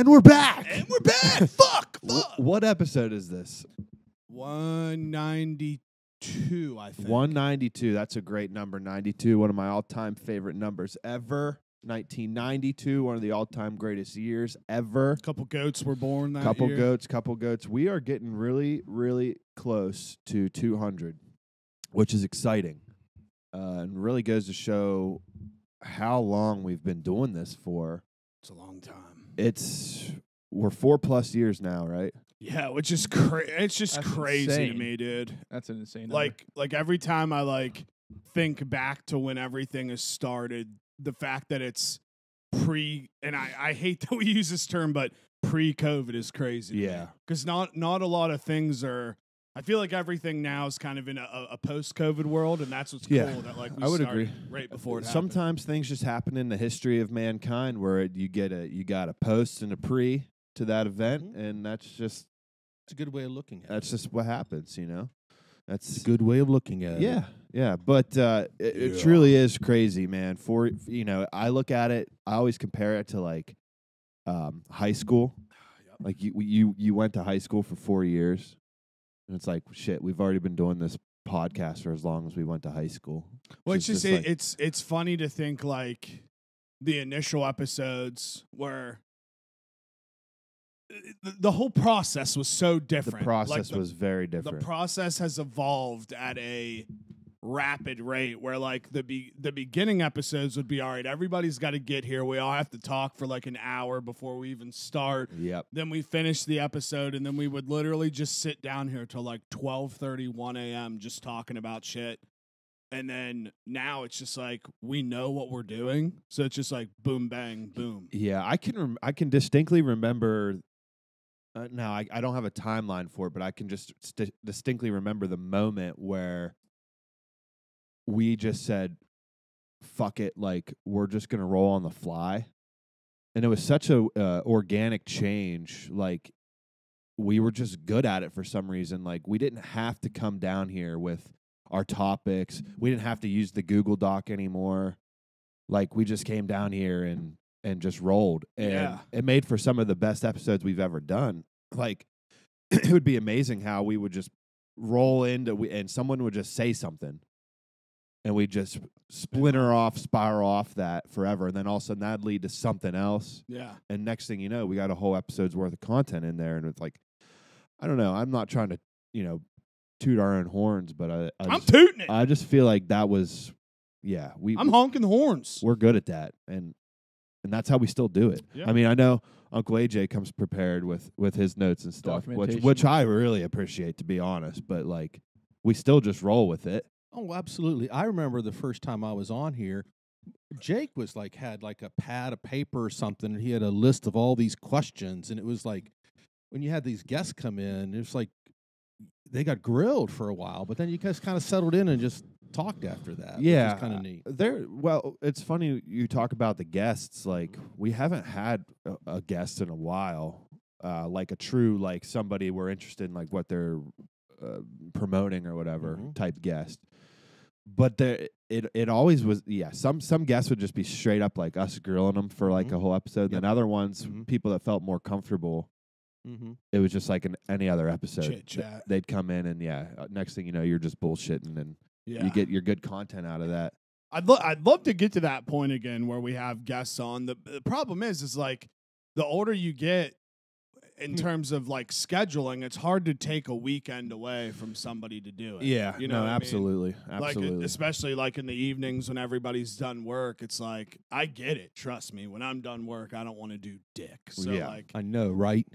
And we're back. Fuck. What episode is this? 192, I think. 192. That's a great number. 92, one of my all-time favorite numbers ever. 1992, one of the all-time greatest years ever. A couple goats were born that Couple year. goats. We are getting really, really close to 200, which is exciting. And really goes to show how long we've been doing this for. It's a long time. We're 4+ years now, right? Yeah, which is it's just That's crazy insane. to me, dude. That's an insane number. Like every time I think back to when everything has started, the fact that it's and I hate that we use this term, but pre-COVID is crazy. Yeah. Because not a lot of things are. I feel like everything now is kind of in a post-COVID world, and that's what's Yeah, cool. That we I would started agree. right before it happened. Sometimes things just happen in the history of mankind where you got a post and a pre to that event, and that's just it's a good way of looking at it. that's just what happens, you know. That's a good way of looking at it. Yeah. But it truly is crazy, man. I look at it. I always compare it to high school. Yep. Like you went to high school for 4 years. And it's like, shit, we've already been doing this podcast for as long as we went to high school. Well, it's funny to think like the initial episodes where the whole process was so different. The process was very different. The process has evolved at a rapid rate where the beginning episodes would be, all right, everybody's got to get here. We all have to talk for an hour before we even start. Yep. Then we finish the episode, and then we would literally just sit down here till 12:30, 1 a.m. just talking about shit. And then now it's just we know what we're doing, so it's just boom, bang, boom. Yeah, I can distinctly remember. Now I don't have a timeline for it, but I can just distinctly remember the moment where we just said, "Fuck it!" We're just gonna roll on the fly, and it was such a organic change. We were just good at it for some reason. We didn't have to come down here with our topics. We didn't have to use the Google Doc anymore. We just came down here and just rolled. And it made for some of the best episodes we've ever done. It would be amazing how we would just roll into and someone would just say something. And we just spiral off that forever. And then all of a sudden that'd lead to something else. Yeah. And next thing you know, we got a whole episode's worth of content in there. And it's I don't know. I'm not trying to, toot our own horns, but I'm tooting it. I just feel like that was, I'm honking the horns. We're good at that. And that's how we still do it. Yeah. I mean, I know Uncle AJ comes prepared with his notes and stuff, which Documentation. I really appreciate, to be honest. But we still just roll with it. Oh, absolutely. I remember the first time I was on here, Jake was had a pad of paper or something, and he had a list of all these questions. And it was when you had these guests come in, it was they got grilled for a while, but then you guys kind of settled in and just talked after that. Yeah. Which is kind of neat. Well, it's funny you talk about the guests. We haven't had a guest in a while, a true, somebody we're interested in, what they're promoting or whatever type guest. But it always was, some guests would just be straight up us grilling them for a whole episode. Yep. Then other ones, people that felt more comfortable, it was just any other episode. Chit chat. They'd come in and next thing you know, you're just bullshitting and you get your good content out of that. I'd love to get to that point again where we have guests on. The problem is the older you get in terms of scheduling, it's hard to take a weekend away from somebody to do it. Yeah, you know, absolutely, absolutely. Especially in the evenings when everybody's done work. It's I get it. Trust me, when I'm done work, I don't want to do dick. So I know, right?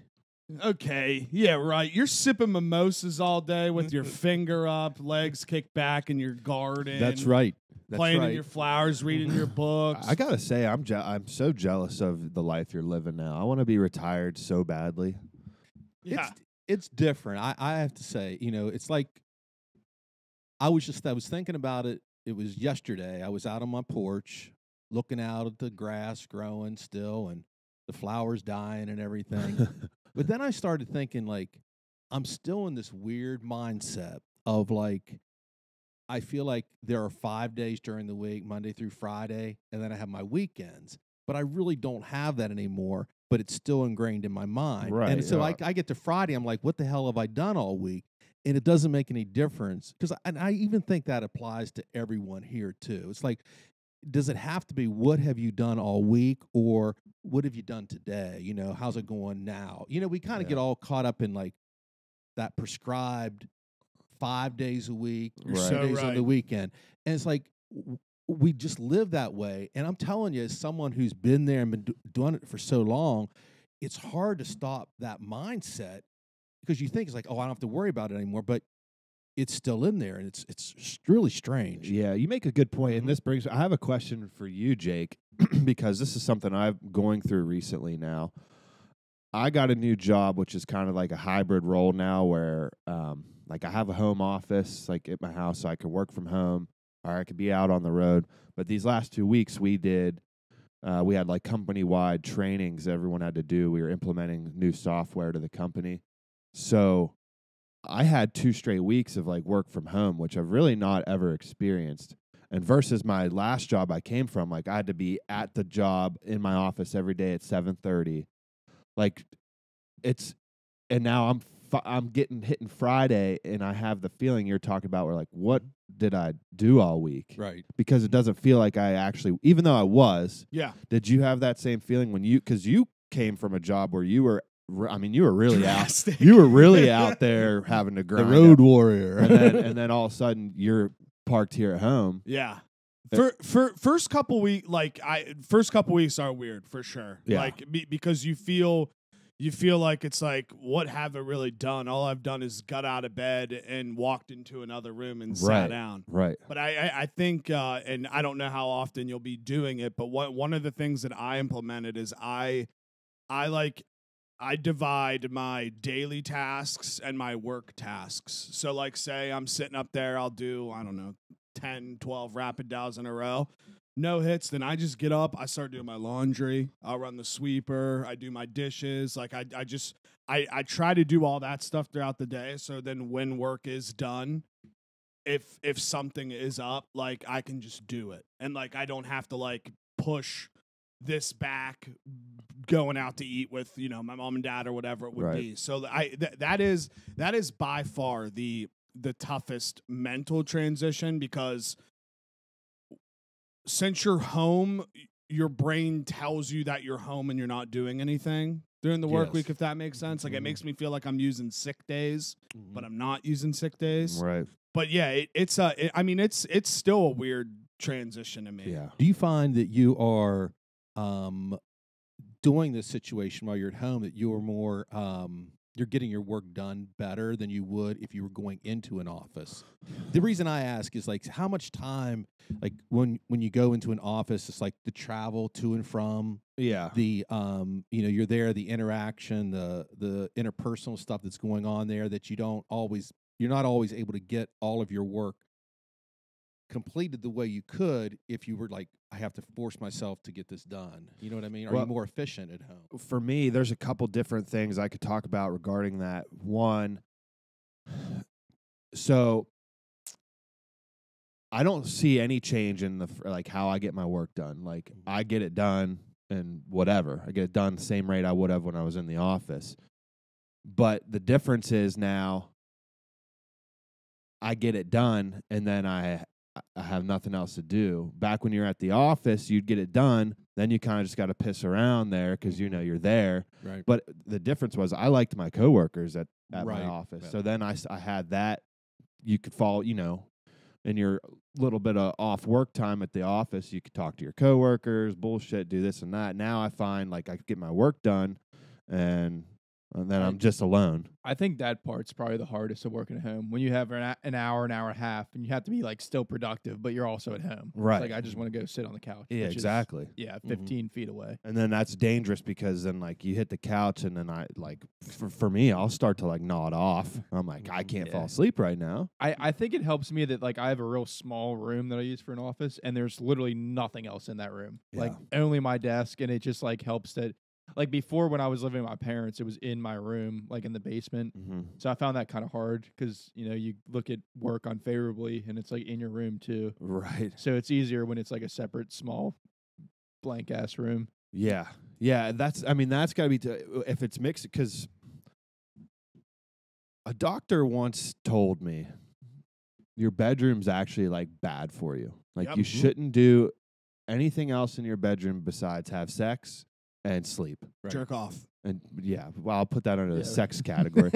Okay, yeah, right. You're sipping mimosas all day with your finger up, legs kicked back in your garden. That's right. Playing in your flowers, reading your books. I gotta say, I'm so jealous of the life you're living now. I want to be retired so badly. Yeah. It's different. I have to say, it's I was thinking about it. It was yesterday. I was out on my porch looking out at the grass growing still and the flowers dying and everything. But then I started thinking I'm still in this weird mindset of I feel like there are 5 days during the week, Monday through Friday, and then I have my weekends. But I really don't have that anymore. but it's still ingrained in my mind. Right, And so yeah. I get to Friday, I'm like, what the hell have I done all week? And it doesn't make any difference. Because I even think that applies to everyone here, too. It's like, does it have to be what have you done all week or what have you done today? You know, how's it going now? You know, we kind of get all caught up in like that prescribed 5 days a week, You're two so days on the right. weekend. And it's like we just live that way. And I'm telling you, as someone who's been there and been doing it for so long, it's hard to stop that mindset because you think it's like, oh, I don't have to worry about it anymore. But it's still in there, and it's really strange. Yeah, you make a good point, Mhm. and this brings. I have a question for you, Jake, because this is something I'm going through recently. Now, I got a new job, which is kind of like a hybrid role now, where like I have a home office, like at my house, so I can work from home, or I could be out on the road. But these last 2 weeks, we had like company wide trainings everyone had to do. We were implementing new software to the company, so I had 2 straight weeks of like work from home, which I've really not ever experienced. And versus my last job I came from, like I had to be at the job in my office every day at 7:30. Like it's, and now I'm getting hitting Friday, and I have the feeling you're talking about where like, what did I do all week? Right. Because it doesn't feel like I actually, even though I was. Yeah. Did you have that same feeling when because you came from a job where you were, I mean, you were really out. Drastic. You were really out there having to The grind. road up. warrior. and then all of a sudden you're parked here at home. Yeah. For first couple weeks, first couple weeks are weird for sure. Yeah. Like because you feel like it's like, what have I really done? All I've done is got out of bed and walked into another room and sat down. Right. But I think, and I don't know how often you'll be doing it, but one of the things that I implemented is I divide my daily tasks and my work tasks. So like say I'm sitting up there, I'll do, I don't know, 10, 12 rapid dials in a row. No hits, then I just get up, I start doing my laundry, I'll run the sweeper, I do my dishes. Like I try to do all that stuff throughout the day. So then when work is done, if something is up, like I can just do it. And like I don't have to like push this back going out to eat with, you know, my mom and dad or whatever it would be. So that is by far the toughest mental transition, because since you're home, your brain tells you that you're home and you're not doing anything during the work week, if that makes sense. Like it makes me feel like I'm using sick days, but I'm not using sick days. Right. But yeah, it's still a weird transition to me. Yeah. Do you find that you are doing this situation while you're at home, that you're more you're getting your work done better than you would if you were going into an office? The reason I ask is like how much time, like when you go into an office, it's like the travel to and from, Yeah. the you know, you're there, the interaction, the interpersonal stuff that's going on there, that you're not always able to get all of your work completed the way you could if you were like, I have to force myself to get this done. You know what I mean? Are you more efficient at home? For me, there's a couple different things I could talk about regarding that. One, so I don't see any change in like how I get my work done. Like I get it done and whatever. I get it done the same rate I would have when I was in the office. But the difference is now I get it done and then I have nothing else to do. Back when you're at the office, you'd get it done. Then you kind of just got to piss around there because you know you're there. Right. But the difference was I liked my coworkers at my Right. office. Yeah. So then I had that. You could fall, you know, in your little bit of off work time at the office, you could talk to your coworkers, bullshit, do this and that. Now I find like I get my work done and then I'm just alone. I think that part's probably the hardest of working at home, when you have an hour and a half, and you have to be like still productive, but you're also at home. Right. It's like I just want to go sit on the couch. Yeah, which is, exactly. 15 feet away. And then that's dangerous because then like you hit the couch and then I like for me I'll start to like nod off. I'm like I can't fall asleep right now. I think it helps me that like I have a real small room that I use for an office, and there's literally nothing else in that room. Yeah. Like only my desk, and it just like helps that. Like before, when I was living with my parents, it was in my room, like in the basement. Mm-hmm. So I found that kind of hard because, you know, you look at work unfavorably and it's like in your room too. Right. So it's easier when it's like a separate, small, blank ass room. Yeah. Yeah, that's got to be if it's mixed, because a doctor once told me your bedroom's actually like bad for you. Like Yep. you shouldn't do anything else in your bedroom besides have sex and sleep. Right. Jerk off. And yeah, well, I'll put that under the sex category.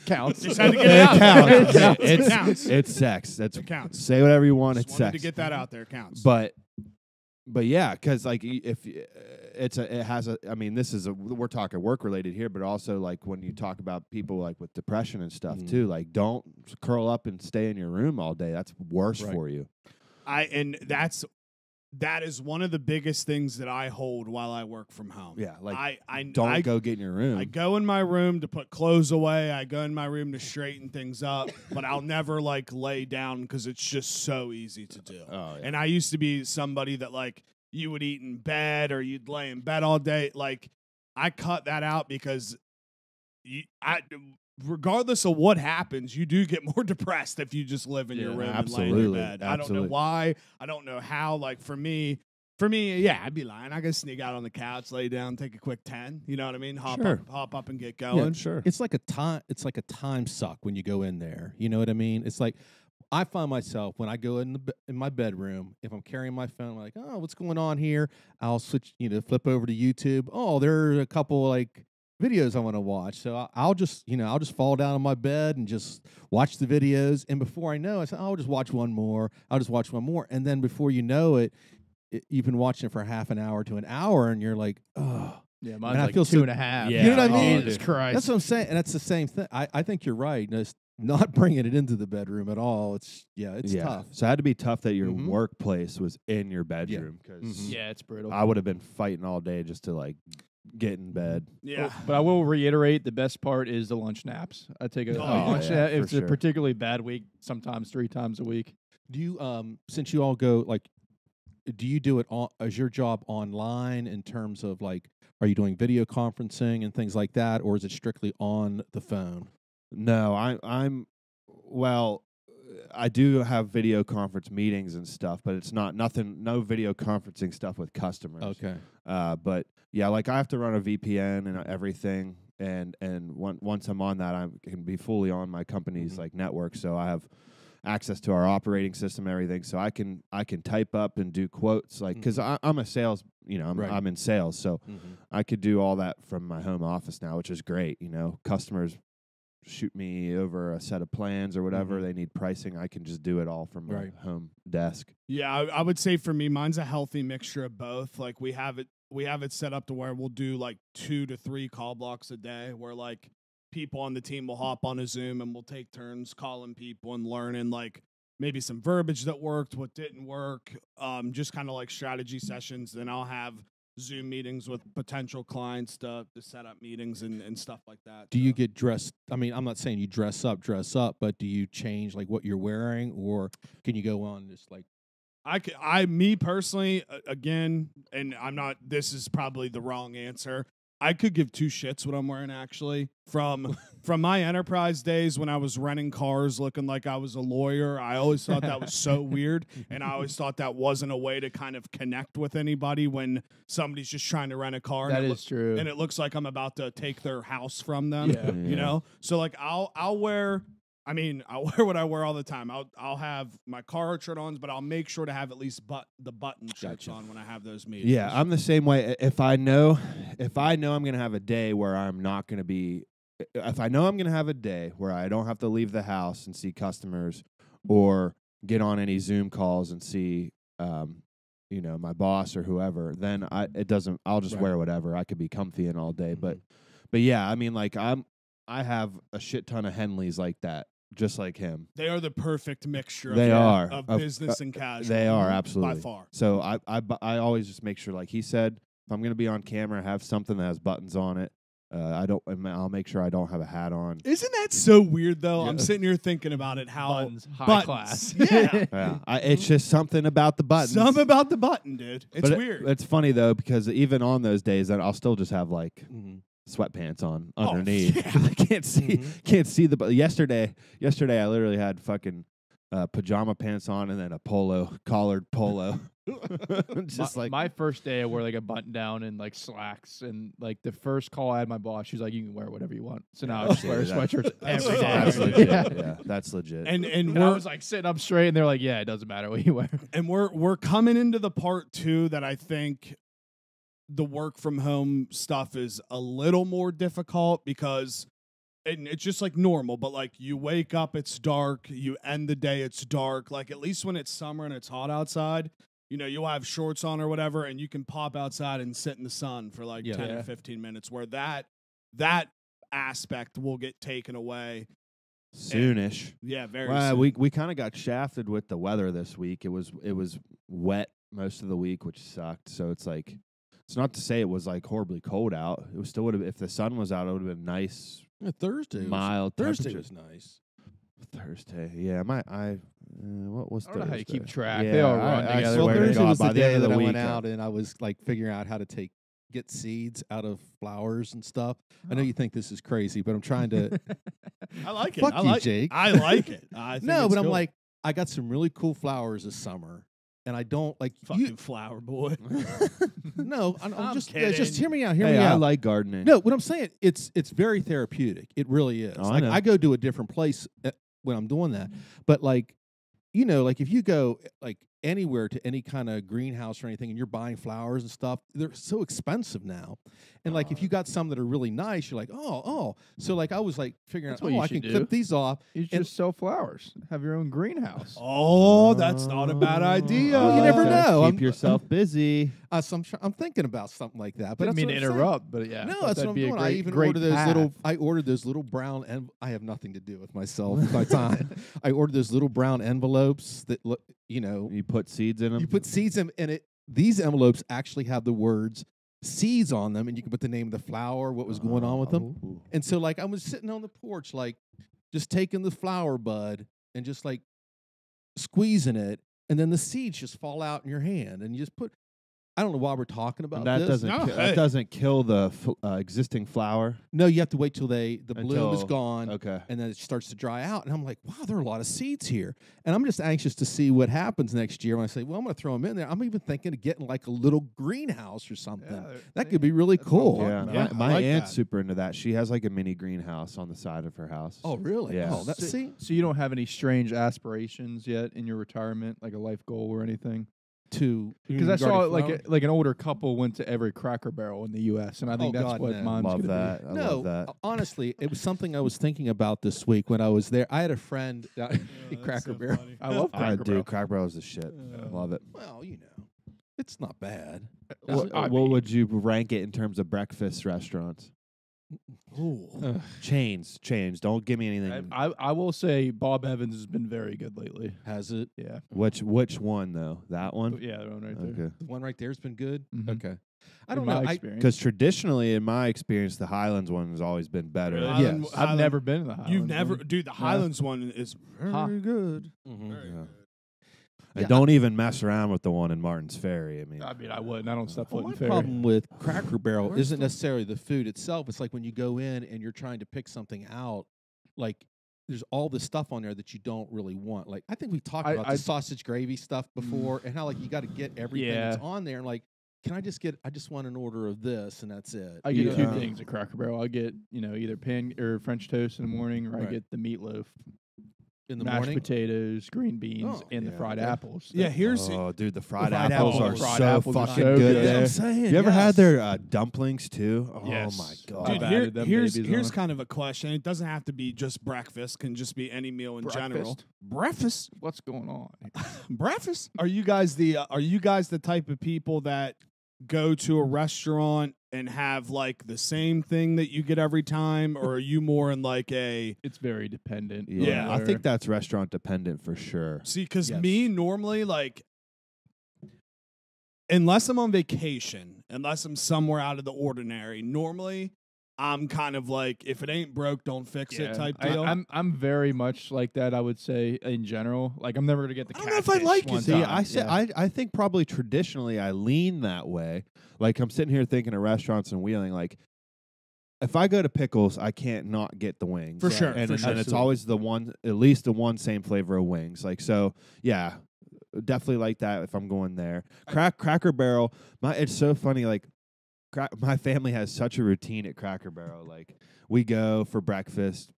Counts. Just had to get it out there. It counts. It counts. It's sex. That's It counts. Say whatever you want. Just It's wanted sex. to get that out there. It counts. But yeah, because like if this is we're talking work related here, but also like when you talk about people like with depression and stuff too, like don't curl up and stay in your room all day. That's worse for you. That is one of the biggest things that I hold while I work from home. Yeah, like I don't go get in your room. I go in my room to put clothes away. I go in my room to straighten things up, but I'll never like lay down because it's just so easy to do. Oh, yeah. And I used to be somebody that like you would eat in bed or you'd lay in bed all day. Like I cut that out because regardless of what happens, you do get more depressed if you just live in your room and lay in your bed. I don't know why. I don't know how. Like for me, yeah, I'd be lying. I could sneak out on the couch, lay down, take a quick 10. You know what I mean? Hop up and get going. Yeah, sure. It's like a time suck when you go in there. You know what I mean? It's like I find myself when I go in my bedroom, if I'm carrying my phone, like, oh, what's going on here? I'll switch, flip over to YouTube. Oh, there are a couple like videos I want to watch. So I'll just fall down on my bed and just watch the videos. And before I know it, I say, I'll just watch one more. And then before you know it, you've been watching it for half an hour to an hour, and you're like, oh. Yeah, mine's I like feel 2.5. Yeah. You know what I mean? Jesus Christ. That's what I'm saying. And that's the same thing. I think you're right. Just not bringing it into the bedroom at all. It's tough. So it had to be tough that your workplace was in your bedroom, because Yeah, it's brutal. I would have been fighting all day just to like get in bed. Yeah. But I will reiterate, the best part is the lunch naps. I take a lunch nap. If it's a particularly bad week, sometimes 3 times a week. Do you, since you all go, like, do you do it as your job online in terms of like, are you doing video conferencing and things like that, or is it strictly on the phone? No, I do have video conference meetings and stuff, but it's no video conferencing stuff with customers. Okay. But yeah, like I have to run a VPN and everything, and once I'm on that, I can be fully on my company's like network, so I have access to our operating system, everything, so I can type up and do quotes, like because I'm a sales, I'm in sales, so I could do all that from my home office now, which is great. Customers shoot me over a set of plans or whatever they need pricing, I can just do it all from my home desk. Yeah, I would say for me, mine's a healthy mixture of both. Like we have it set up to where we'll do like 2 to 3 call blocks a day, where like people on the team will hop on a Zoom and we'll take turns calling people and learning like maybe some verbiage that worked, what didn't work, just kind of like strategy sessions. Then I'll have Zoom meetings with potential clients to set up meetings and stuff like that. Do you get dressed? I mean, I'm not saying you dress up, but do you change like what you're wearing, or can you go on just like? Me personally, again, and I'm not. This is probably the wrong answer. I could give 2 shits what I'm wearing, actually. From my enterprise days when I was renting cars looking like I was a lawyer, I always thought that was so weird, and I always thought that wasn't a way to kind of connect with anybody when somebody's just trying to rent a car. That is true. And it looks like I'm about to take their house from them, you know? So, like, I'll wear what I wear all the time. I'll have my car shirt on, but I'll make sure to have at least the button shirts on when I have those meetings. Yeah, I'm the same way. If I know I'm going to have a day where I'm not going to be, if I know I'm going to have a day where I don't have to leave the house and see customers or get on any Zoom calls and see, my boss or whoever, then I'll just wear whatever. I could be comfy in all day. But yeah, I mean, like I have a shit ton of Henleys like that. Just like him. They are the perfect mixture of business and casual. They are, absolutely. By far. So I always just make sure, like he said, if I'm going to be on camera, have something that has buttons on it. I'll make sure I don't have a hat on. Isn't that so weird, though? Yeah. I'm sitting here thinking about it, how buttons, high class. Yeah. It's just something about the buttons. Something about the button, dude. It's weird. It's funny, though, because even on those days, I'll still just have, like... sweatpants on underneath. I can't see the. Yesterday I literally had fucking pajama pants on and then a collared polo. Just my first day, I wore like a button down and like slacks, and like the first call I had my boss, she's like, "You can wear whatever you want." So now I just wear sweatshirts every day. That's legit. Yeah, that's legit. And And I was like sitting up straight, and they're like, "Yeah, it doesn't matter what you wear." And we're coming into the part 2 that I think the work from home stuff is a little more difficult because and it's just like normal, but like you wake up, it's dark, you end the day, it's dark. Like at least when it's summer and it's hot outside, you know, you'll have shorts on or whatever, and you can pop outside and sit in the sun for like 10 or 15 minutes where that aspect will get taken away. Soonish. Yeah, very Well, soon. we kind of got shafted with the weather this week. It was wet most of the week, which sucked. So it's like, it's not to say it was like horribly cold out. It was still would have, if the sun was out, it would have been nice. Thursday, mild Thursday temperature. was nice. Thursday, yeah. What was I don't know how you Thursday? keep track. Yeah, They all run I together. swear Well, to Thursday God, was by the the day end of that the I week, went out and I was like figuring out how to get seeds out of flowers and stuff. I know you think this is crazy, but I'm trying to. I like it. Fuck I you, like Jake. I like it. I think No, it's but I'm cool. like, I got some really cool flowers this summer, and I don't like fucking flower boy. No, I'm I'm just kidding. just hear me out. Hear Hey, me I out. like gardening. No, what I'm saying, it's very therapeutic. It really is. Oh, I like know. I go to a different place when I'm doing that, but like, you know, like if you go like anywhere to any kind of greenhouse or anything, and you're buying flowers and stuff, they're so expensive now. And like if you got some that are really nice, you're like, oh. So like I was like figuring That's out, what you I should can do. clip these off. You And- just sell flowers. Have your own greenhouse. Oh, that's not a bad idea. Well, you never know. Keep yourself busy. So I'm thinking about something like that. But Didn't that's mean to what I'm saying. interrupt, but yeah. No, thought that's that'd what I'm be a doing. I great- even great ordered those path. little. I ordered those little brown. I have nothing to do with myself. With my time. I ordered those little brown envelopes that look. You know, You put seeds in them. you put seeds in it. These envelopes actually have the words seeds on them, and you can put the name of the flower, what was going on with them. Oh. And so, like, I was sitting on the porch, like, just taking the flower bud and just like squeezing it, and then the seeds just fall out in your hand, and you just put. I don't know why we're talking about And that this. doesn't No, that hey. doesn't kill the existing flower. No, you have to wait till the bloom is Until- gone. Okay. And then it starts to dry out. And I'm like, wow, there are a lot of seeds here. And I'm just anxious to see what happens next year when I say, well, I'm going to throw them in there. I'm even thinking of getting like a little greenhouse or something. That could be really cool. Yeah, Yeah, my I like aunt's that. super into that. She has like a mini greenhouse on the side of her house. Oh, really? Yeah. Oh, that's see? So you don't have any strange aspirations yet in your retirement, like a life goal or anything? Because I saw like an older couple went to every Cracker Barrel in the U.S. and I think Oh, that's God, what no. mine's Love gonna that. I No, love that. honestly, it was something I was thinking about this week when I was there. I had a friend at Cracker Barrel. be. I love I Cracker do. Barrel. Cracker Barrel is the shit. Love it. Well, you know, it's not bad. What would you rank it in terms of breakfast restaurants? Ooh. Chains. Don't give me anything. I will say Bob Evans has been very good lately. Has it? Yeah. Which one though? That one. Yeah, the one right there. Okay. The one right there has been good? Mhm. Okay. I In don't my know. experience. Because traditionally, in my experience, the Highlands one has always been better. Really? Yes. Highland- I've Highland- never been in the Highlands. You've never, one. dude. The Highlands one is very Huh. good. Mhm. Very Yeah. good. And Yeah. don't even mess around with the one in Martins Ferry. I mean, I wouldn't. I don't step Well, foot my in ferry. problem with Cracker Barrel Where's isn't the- necessarily the food itself. It's like when you go in and you're trying to pick something out, like there's all this stuff on there that you don't really want. Like I think we've talked about the sausage gravy stuff before, and how like you got to get everything that's on there. And like, can I just want an order of this and that's it. I get Yeah. two things at Cracker Barrel. I get either pan or French toast in the morning, or I Right. get the meatloaf, in the mashed morning. potatoes, green beans, Oh, and the yeah, fried okay. apples. Yeah, here's oh, dude, the fried, fried apples, apples. are Fried so apples are fucking so good. good. That's what I'm there. saying. You ever yes. had their dumplings too? Yes. Oh my god, Dude, Dude, I've here, added them here's babies on here's it. kind of a question. It doesn't have to be just breakfast. Can just be any meal in general. Breakfast? Breakfast. What's going on? Breakfast. Are you guys the type of people that go to a restaurant and have like the same thing that you get every time, or are you more in like a It's very dependent. yeah, Yeah. I think that's restaurant dependent for sure. see? Because Yes. me normally like. Unless I'm on vacation, unless I'm somewhere out of the ordinary, normally I'm kind of like, if it ain't broke, don't fix it type deal. I'm very much like that. I would say in general, like I'm never gonna get the. I don't know if I catfish like it. one See, time. I say Yeah. I think probably traditionally I lean that way. Like I'm sitting here thinking of restaurants and Wheeling. Like if I go to Pickles, I can't not get the wings For sure, and, for and sure. it's always the one, at least the one same flavor of wings. Like so, yeah. definitely like that if I'm going there. Cracker Barrel. It's so funny. Like, my family has such a routine at Cracker Barrel. Like, we go for breakfast,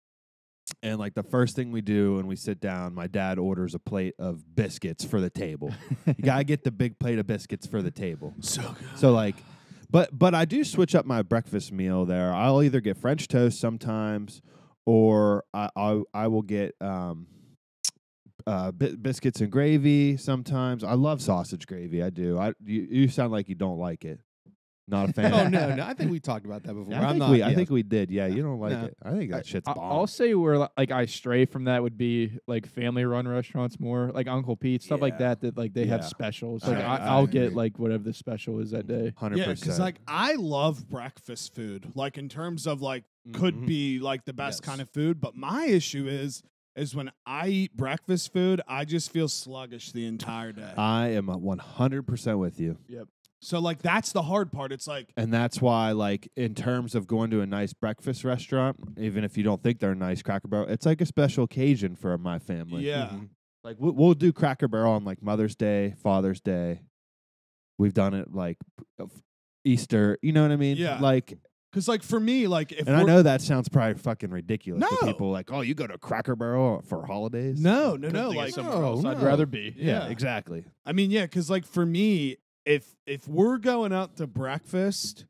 and like the first thing we do when we sit down, my dad orders a plate of biscuits for the table. You gotta get the big plate of biscuits for the table. So good. So like, but I do switch up my breakfast meal there. I'll either get French toast sometimes, or I will get biscuits and gravy sometimes. I love sausage gravy. I do. You sound like you don't like it. Not a fan. Oh no, I think we talked about that before. Yeah, I think we did. Yeah, you don't like it. I think that shit's bomb. I'll say where like I stray from that would be like family run restaurants more, like Uncle Pete, stuff like that like they have specials. Like I'll get like whatever the special is that day. 100%. Yeah, because like I love breakfast food. Like in terms of like could be like the best kind of food, but my issue is when I eat breakfast food, I just feel sluggish the entire day. I am 100% with you. Yep. So, like, that's the hard part. It's like... And that's why, like, in terms of going to a nice breakfast restaurant, even if you don't think they're nice, Cracker Barrel, it's like a special occasion for my family. Yeah. Like, we'll do Cracker Barrel on, like, Mother's Day, Father's Day. We've done it, like, Easter. You know what I mean? Yeah. Like... Because, like, for me, like, if I know that sounds probably fucking ridiculous to people. Like, oh, you go to Cracker Barrel for holidays? No. Like, somewhere else no. I'd rather be. Yeah, exactly. I mean, yeah, because, like, for me... If we're going out to breakfast,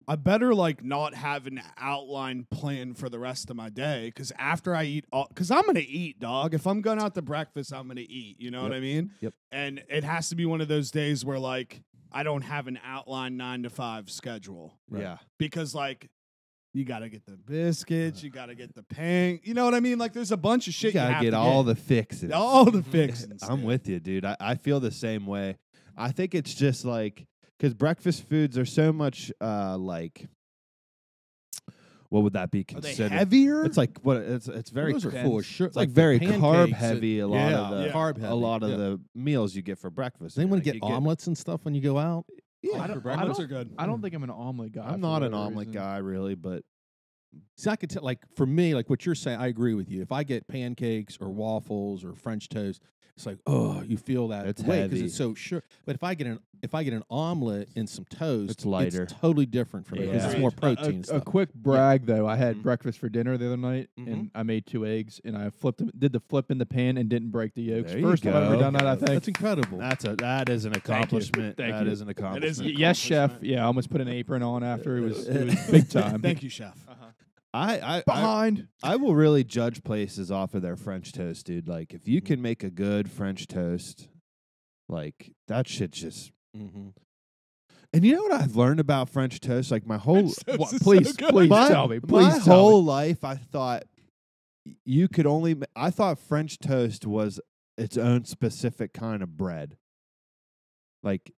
I better like not have an outline plan for the rest of my day. Because after I eat, because I'm gonna eat, dog. If I'm going out to breakfast, I'm gonna eat. You know what I mean? Yep. And it has to be one of those days where like I don't have an outline 9 to 5 schedule. Right. Yeah. Because like you got to get the biscuits, you got to get the pan. You know what I mean? Like there's a bunch of shit. You gotta get all the fixes. All the fixes. I'm with you, dude. I feel the same way. I think it's just like because breakfast foods are so much like what would that be considered? Are they heavier? It's like what it's very those are full of sugar. it's like very carb heavy. A lot of the carb heavy. A lot of the meals you get for breakfast. They want to get omelets and stuff when you go out. Yeah, omelets are good. I don't think I'm an omelet guy. I'm not an omelet guy really, but see, I could tell. Like for me, like what you're saying, I agree with you. If I get pancakes or waffles or French toast, it's like, oh, you feel that it's weight because heavy. it's so sure. But if I get an omelet and some toast, it's lighter. It's totally different for me because it's more protein. A quick brag though, I had breakfast for dinner the other night, and I made 2 eggs, and I did the flip in the pan and didn't break the yolks. There First you time I've ever go. done that. I think That's incredible. That is an accomplishment. Thank That you. is an accomplishment. yes, chef. Yeah, I almost put an apron on after. It was big time. Thank you, chef. I will really judge places off of their French toast, dude. Like if you can make a good French toast, like that shit just. And you know what I've learned about French toast? Like my whole please tell me. My whole life, I thought you could only. I thought French toast was its own specific kind of bread. Like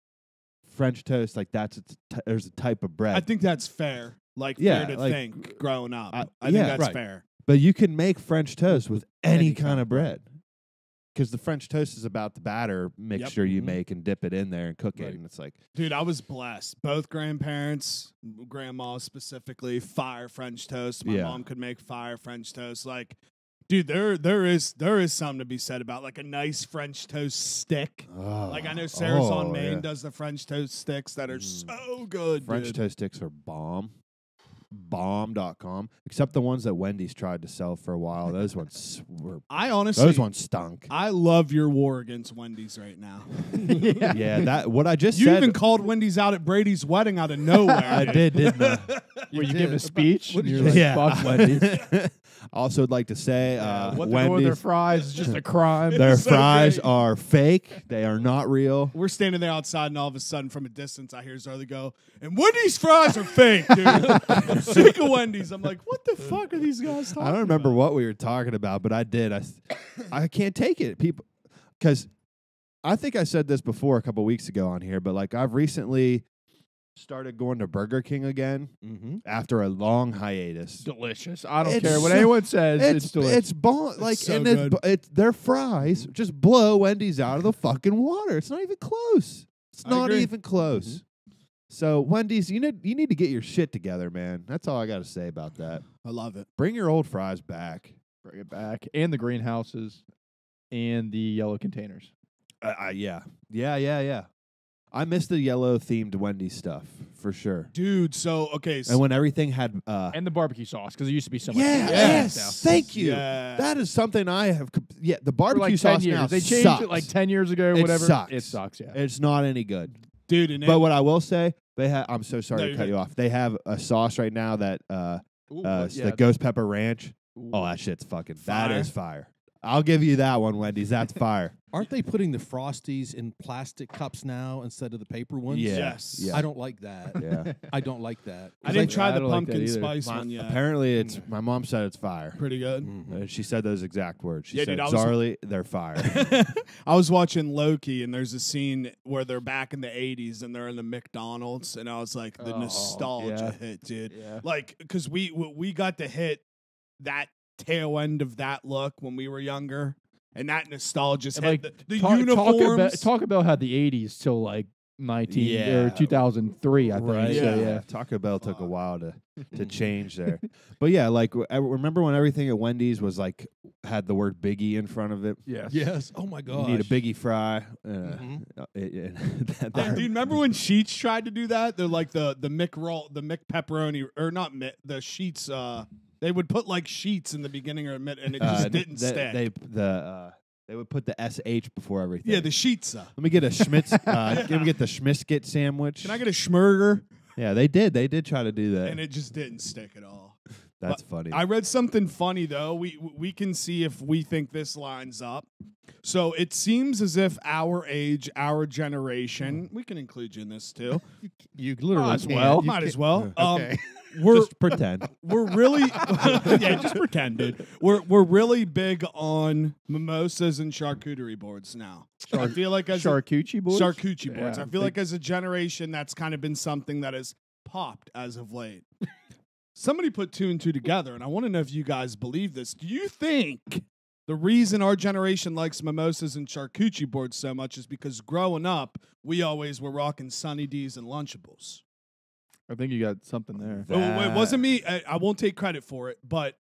French toast, like there's a type of bread. I think that's fair. Like fair to think growing up. I think that's fair. But you can make French toast with any kind of bread. Because the French toast is about the batter mixture you make and dip it in there and cook it. And it's like... Dude, I was blessed. Both grandparents, grandma specifically, fire French toast. My mom could make fire French toast. Like, dude, there is something to be said about like a nice French toast stick. Oh, like I know Sarah's on Maine does the French toast sticks that are so good. French toast sticks are bomb. Bomb.com, except the ones that Wendy's tried to sell for a while. Those ones were. Those ones stunk. I love your war against Wendy's right now. Yeah, that what I just you said. You even called Wendy's out at Brady's wedding out of nowhere. I did, didn't I? Were you giving a speech? What did you like, fuck Wendy's. Also, would like to say, what they're doing with their fries is just a crime. Their fries are fake. They are not real. We're standing there outside, and all of a sudden, from a distance, I hear Zarly go, "And Wendy's fries are fake, dude." I'm sick of Wendy's. I'm like, what the fuck are these guys talking about? I don't remember what we were talking about, but I did. I can't take it, people, because I think I said this before a couple weeks ago on here, but like I've recently started going to Burger King again after a long hiatus. Delicious. I don't care what anyone says. It's delicious. It's like so and good. it's their fries just blow Wendy's out of the fucking water. It's not even close. It's not even close. So Wendy's, you need to get your shit together, man. That's all I got to say about that. I love it. Bring your old fries back. Bring it back. And the greenhouses and the yellow containers. Yeah. I miss the yellow themed Wendy's stuff for sure. Dude, so okay, And when everything had And the barbecue sauce, because it used to be so much. yes, thank you. Yeah. That is something I have. The For barbecue like 10 sauce years. now They changed sucks. it like 10 years ago or It whatever. sucks. It sucks, yeah. It's not any good. dude, and But what I will say, they have. I'm so No, sorry to you're cut good. you off. They have a sauce right now that Ooh, the ghost pepper ranch. Ooh. Oh, that shit's fucking. Fire. That is fire. I'll give you that one, Wendy's. That's fire. Aren't they putting the Frosties in plastic cups now instead of the paper ones? Yeah. Yes. Yeah. I don't like that. Yeah. I don't like that. I didn't try I the don't like that pumpkin either. spice one yet. Apparently, it's. My mom said it's fire. Pretty good. She said those exact words. She Yeah, said, dude, I was- "Zarly, they're fire." I was watching Loki, and there's a scene where they're back in the 80s and they're in the McDonald's, and I was like, the Oh, nostalgia yeah. hit, dude. Yeah. Like, because we got to hit that tail end of that look when we were younger, and that nostalgia And, hit like, the Taco uniforms. Taco Bell had the 80s till like 19 Yeah. or 2003, I think. Right. So, yeah. Taco Bell took a while to change there, but yeah, like I remember when everything at Wendy's was like had the word Biggie in front of it. Yes. Yes. Oh my You gosh. need a Biggie fry. Do you remember when Sheets tried to do that? They're like the McRoll, the McPepperoni, or not the Sheets. They would put like sheets in the beginning or mid, and it just didn't stick. They would put the SH before everything. Yeah, the sheets. Let me get a Schmitz. Let me get the Schmiskit sandwich. Can I get a Schmurger? Yeah, they did. They did try to do that. And it just didn't stick at all. That's funny. I read something funny though. We can see if we think this lines up. So it seems as if our age, our generation, we can include you in this too. You literally Might as can't. well. You Might as can't- well. Okay. We're Just pretend. we're really yeah, just pretend, dude. We're really big on mimosas and charcuterie boards now. I feel like as Charcuterie boards? charcuterie boards. Yeah, I feel like as a generation, that's kind of been something that has popped as of late. Somebody put two and two together, and I want to know if you guys believe this. Do you think the reason our generation likes mimosas and charcuterie boards so much is because growing up, we always were rocking Sunny D's and Lunchables? I think you got something there. It wasn't me. I won't take credit for it, but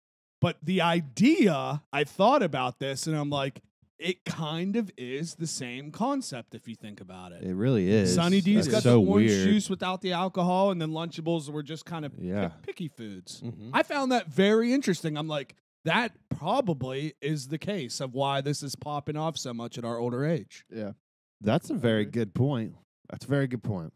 the idea, I thought about this, and I'm like, it kind of is the same concept if you think about it. It really is. Sunny D's That's got so the orange weird. juice without the alcohol, and then Lunchables were just kind of Yeah. picky foods. Mhm. I found that very interesting. I'm like, that probably is the case of why this is popping off so much at our older age. Yeah. That's a very good point. That's a very good point.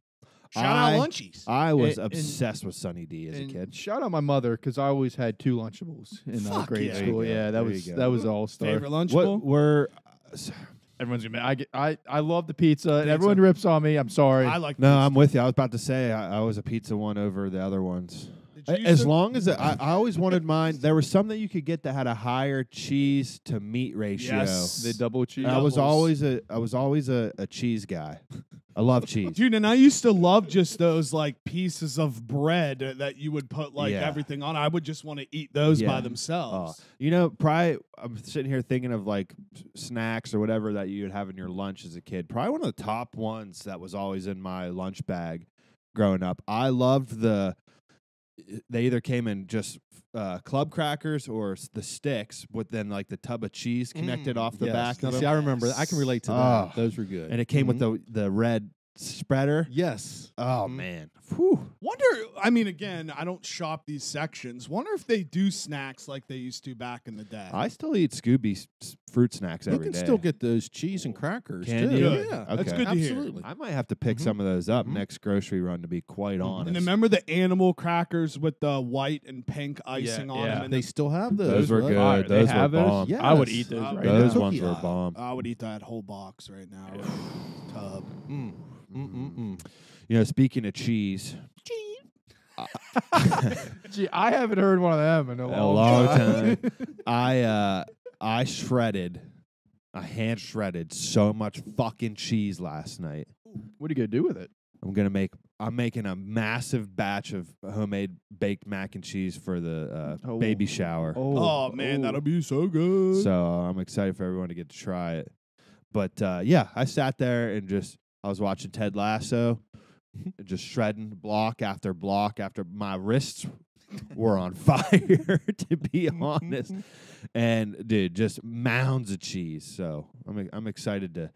Shout out I- Lunchies. I was And- obsessed with Sunny D as a And kid. shout out my mother because I always had 2 Lunchables in Fuck grade yeah. There you school. go. Yeah, There you go. that was all star. Favorite Lunchable? What were? Everyone's gonna. I love the pizza, and everyone rips on me. I'm sorry. I like No, pizza. I'm with you. I was about to say I was a pizza one over the other ones. Did you used As to- long as I always wanted mine. There was some that you could get that had a higher cheese to meat ratio. Yes. the double cheese. And I was Doubles. always a cheese guy. I love cheese. Dude, and I used to love just those like pieces of bread that you would put like Yeah. everything on. I would just want to eat those by Yeah. themselves. You know, probably I'm sitting here thinking of like snacks or whatever that you would have in your lunch as a kid. Probably one of the top ones that was always in my lunch bag growing up. I loved they either came in just club crackers or the sticks with then like the tub of cheese connected off the Yes. back Now, of see, them. I remember. I can relate to that. Oh. Those were good. And it came with the red spreader. Yes. Oh Mhm. man. Whew. Wonder, I mean, again, I don't shop these sections. Wonder if they do snacks like they used to back in the day. I still eat Scooby fruit snacks You every can day. still get those cheese and crackers Can too. you? Yeah. That's Okay. good to hear. Absolutely. I might have to pick Mhm. some of those up Mhm. next grocery run, to be quite honest. And remember the animal crackers with the white and pink icing on yeah. them? And They still have those. Those were right? good. Fire. They Those have were those? bomb. Yeah. I would Yes. eat those right Those now. ones were Cookie bomb. I would eat that whole box right now. Tub. Mm. Mm-mm-mm. You know, speaking of cheese, Gee, I haven't heard one of them in a a long, long time. time, I hand shredded so much fucking cheese last night. What are you gonna do with it? I'm making a massive batch of homemade baked mac and cheese for the Oh. baby shower. Oh, man, that'll be so good. So I'm excited for everyone to get to try it. But yeah, I sat there and I was watching Ted Lasso, just shredding block after block after my wrists were on fire, to be honest. And dude, just mounds of cheese. So I'm excited to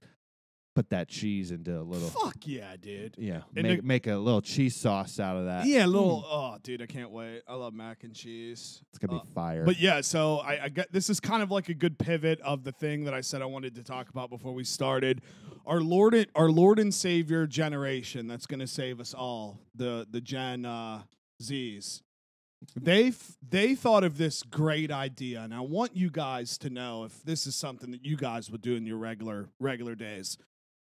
put that cheese into a little. Fuck yeah, dude. Yeah, And make a little cheese sauce out of that. Yeah, a little. Oh, dude, I can't wait. I love mac and cheese. It's gonna be fire. But yeah, so I got this is kind of like a good pivot of the thing that I said I wanted to talk about before we started. Our Lord and Savior generation that's going to save us all. The Gen Zs. They thought of this great idea, and I want you guys to know if this is something that you guys would do in your regular days.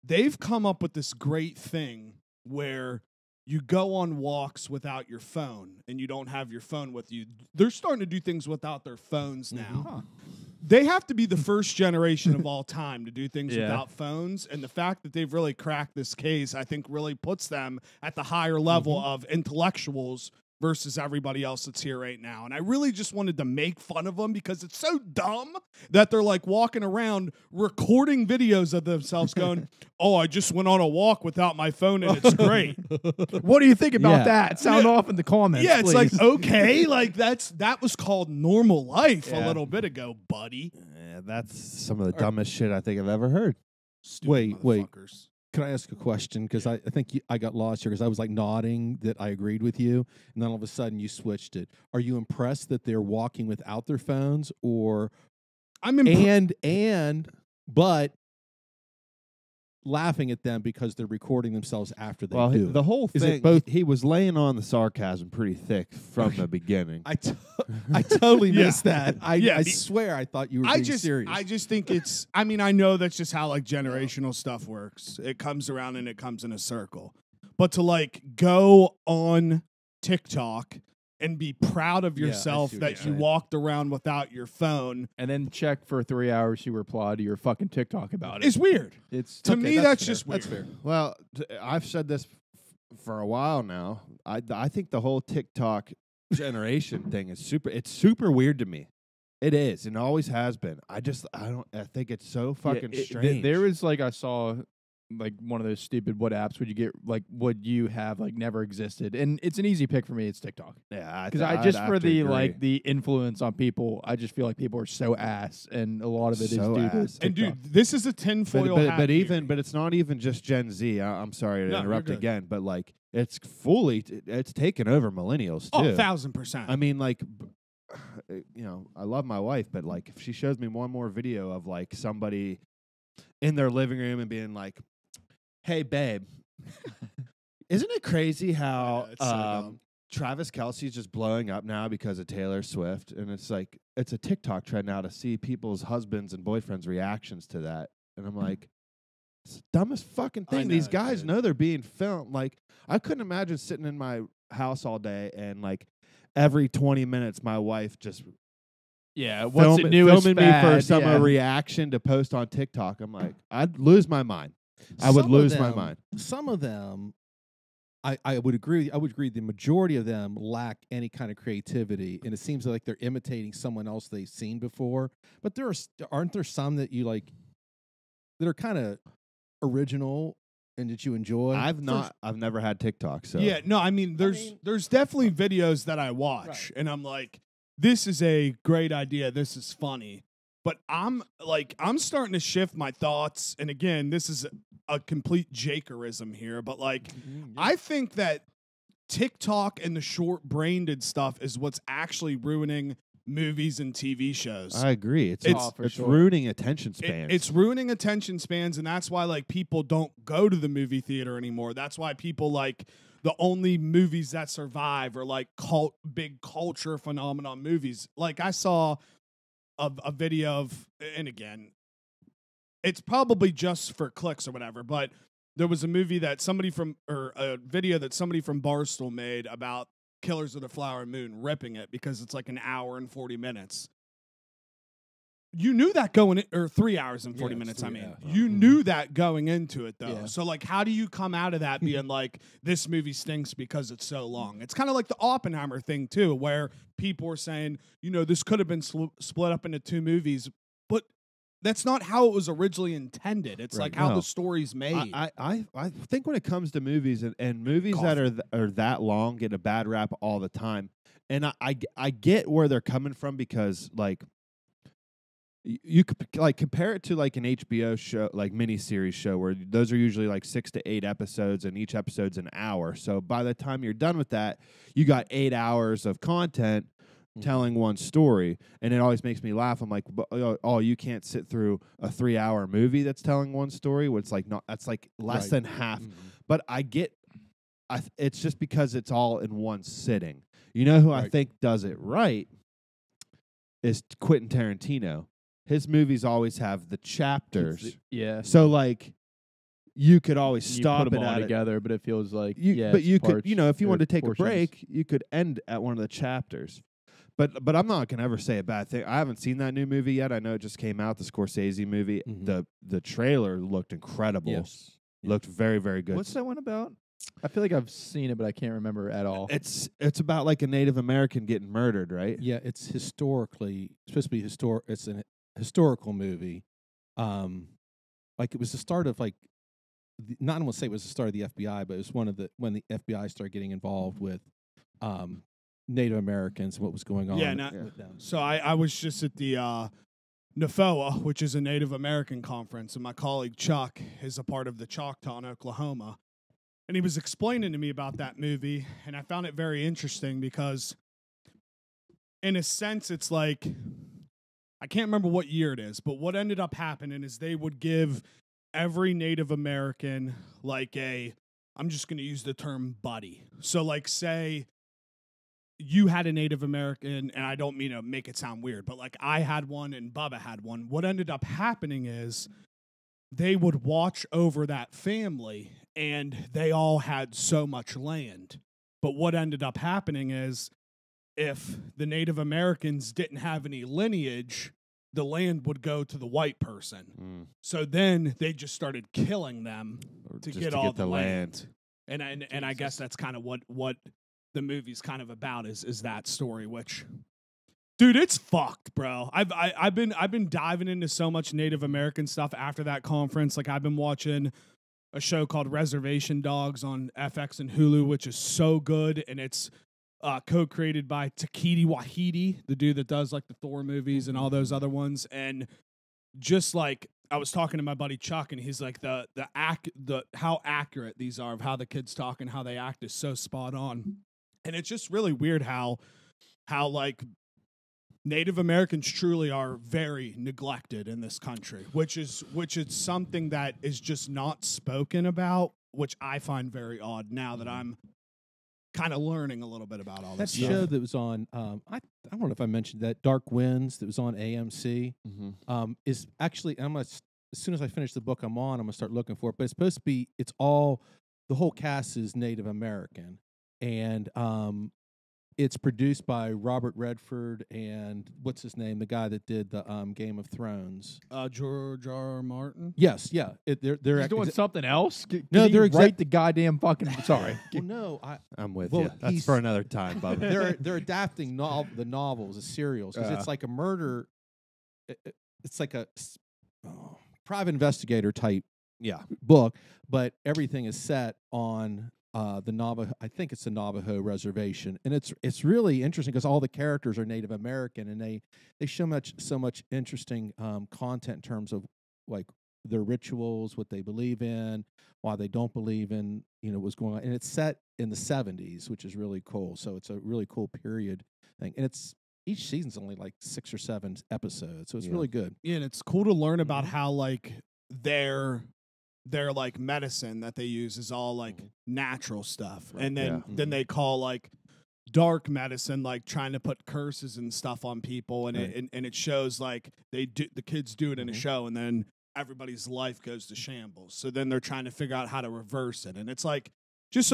They've come up with this great thing where you go on walks without your phone and you don't have your phone with you. They're starting to do things without their phones now. Huh. They have to be the first generation of all time to do things without phones. And the fact that they've really cracked this case, I think really puts them at the higher level of intellectuals versus everybody else that's here right now. And I really just wanted to make fun of them because it's so dumb that they're like walking around recording videos of themselves going, oh, I just went on a walk without my phone and it's great. What do you think about that? Sound off in the comments. Yeah, it's please. like, okay, like that was called normal life a little bit ago, buddy. Yeah, that's some of the dumbest shit I think I've ever heard. Stupid Wait. motherfuckers. Can I ask a question? Because I think I got lost here because I was like nodding that I agreed with you, and then all of a sudden you switched it. Are you impressed that they're walking without their phones, or but laughing at them because they're recording themselves after they do? The whole Is thing, it both? he was laying on the sarcasm pretty thick from the beginning. I totally Yeah. missed that. I Yeah, swear I thought you were being serious. I just think it's, I mean, I know that's just how like generational stuff works. It comes around and it comes in a circle. But to like go on TikTok and be proud of Yeah, I yourself see what that you're you saying. walked around without your phone and then check for 3 hours you reply to your fucking TikTok about it. is weird. It's To Okay, me, that's that's fair. just weird. That's fair. Well, I've said this for a while now. I think the whole TikTok generation thing is super weird to me. It is, and always has been. I think it's so fucking strange. There was like, I saw like one of those stupid what apps would you get, like would you have like never existed, and it's an easy pick for me. It's TikTok, Yeah, because I'd just have for to the agree. like the influence on people, I just feel like people are so ass, and a lot of it is So due to ass. And TikTok. dude, this is a tinfoil hat. but here. it's not even just Gen Z. I'm sorry to No, you're interrupt good. again, but like it's taken over millennials too. 1,000%. I mean, like, I love my wife, but like, if she shows me one more video of like somebody in their living room and being like, "Hey, babe, isn't it crazy how it's so dumb. Travis Kelce's just blowing up now because of Taylor Swift?" And it's like, it's a TikTok trend now to see people's husbands and boyfriends' reactions to that. And I'm like, it's the dumbest fucking I thing. know, These guys dude. know they're being filmed. Like, I couldn't imagine sitting in my house all day and like every 20 minutes my wife just Yeah, what's the newest filming me for fad? some Yeah. reaction to post on TikTok. I'm like, I'd lose my mind. I would Some of lose my them- mind. Some of them, I would agree. I would agree. The majority of them lack any kind of creativity, and it seems like they're imitating someone else they've seen before. But aren't there some that you like that are kind of original and that you enjoy? I've never had TikTok, so Yeah, no, I mean, there's definitely videos that I watch, and I'm like, this is a great idea. This is funny. But I'm starting to shift my thoughts. And again, this is a complete Jakerism here. But like, I think that TikTok and the short-brained stuff is what's actually ruining movies and TV shows. I agree. It's for sure. ruining attention spans. It's ruining attention spans, and that's why like people don't go to the movie theater anymore. That's why people like the only movies that survive are like big culture phenomenon movies. Like I saw a video of, and again, it's probably just for clicks or whatever, but there was a movie that a video that somebody from Barstool made about Killers of the Flower Moon, ripping it because it's like an hour and 40 minutes. You knew that going in, or 3 hours and 40 minutes, I mean. You knew that going into it, though. Yeah. So, like, how do you come out of that being like, this movie stinks because it's so long? It's kind of like the Oppenheimer thing, too, where people were saying, this could have been split up into two movies, but that's not how it was originally intended. It's Right. like how No. the story's made. I think when it comes to movies and movies that are that long get a bad rap all the time, and I get where they're coming from because like you could like compare it to like an HBO show, like miniseries show, where those are usually like 6 to 8 episodes, and each episode's an hour. So by the time you're done with that, you got 8 hours of content telling one story, and it always makes me laugh. I'm like, oh, you can't sit through a 3-hour movie that's telling one story. It's like not, that's like less than half. But I get, it's just because it's all in one sitting. You know who I think does it right is Quentin Tarantino. His movies always have the chapters. So like you could always stop put them it all at together, but it feels like but you could, parts if you or wanted to take portions. a break, you could end at one of the chapters. But I'm not gonna ever say a bad thing. I haven't seen that new movie yet. I know it just came out, the Scorsese movie. The trailer looked incredible. Yes. Looked very, very good. What's that one about? I feel like I've seen it, but I can't remember at all. It's about like a Native American getting murdered, right? Yeah, it's historically supposed to be It's a historical movie. Like it was the start of like, not going to say it was the start of the FBI, but it was when the FBI started getting involved with Native Americans and what was going on. With them. So I was just at the NAFOA, which is a Native American conference, and my colleague Chuck is a part of the Choctaw in Oklahoma. And he was explaining to me about that movie, and I found it very interesting because, in a sense, it's like, I can't remember what year it is, but what ended up happening is they would give every Native American like I'm just going to use the term buddy. So like say you had a Native American, and I don't mean to make it sound weird, but like I had one and Bubba had one. What ended up happening is they would watch over that family, and they all had so much land. But what ended up happening is if the Native Americans didn't have any lineage, the land would go to the white person. So then they just started killing them to get all the land. And I guess that's kind of what the movie's kind of about is that story, which, dude, it's fucked, bro. I've been diving into so much Native American stuff after that conference. Like I've been watching a show called Reservation Dogs on FX and Hulu, which is so good, and it's co-created by Takiti Wahidi, the dude that does like the Thor movies and all those other ones. And just like I was talking to my buddy Chuck, and he's like the how accurate these are of how the kids talk and how they act is so spot on. And it's just really weird how like Native Americans truly are very neglected in this country, which is something that is just not spoken about, which I find very odd now that I'm kind of learning a little bit about all this that stuff. show that was on I don't know if I mentioned that, Dark Winds, that was on AMC, is actually, as soon as I finish the book I'm gonna start looking for it, but it's supposed to be, the whole cast is Native American, and it's produced by Robert Redford and what's his name, the guy that did the Game of Thrones, George R. Martin. Yes, yeah. They're doing something else. No, they're write the goddamn fucking. Sorry. Well, no, I'm with you. That's for another time, Bubba. They're adapting the novels, the serials, because it's like a murder. It's like a private investigator type book, but everything is set on the Navajo. I think it's the Navajo reservation, and it's really interesting because all the characters are Native American, and they show so much interesting content in terms of like their rituals, what they believe in, why they don't believe in, what's going on. And it's set in the 70s, which is really cool. So it's a really cool period thing. And each season's only like 6 or 7 episodes. So it's really good. Yeah, and it's cool to learn about how like their like medicine that they use is all like natural stuff. Right. And then they call like dark medicine like trying to put curses and stuff on people, and it shows like the kids do it in a show, and then everybody's life goes to shambles. So then they're trying to figure out how to reverse it. And it's like just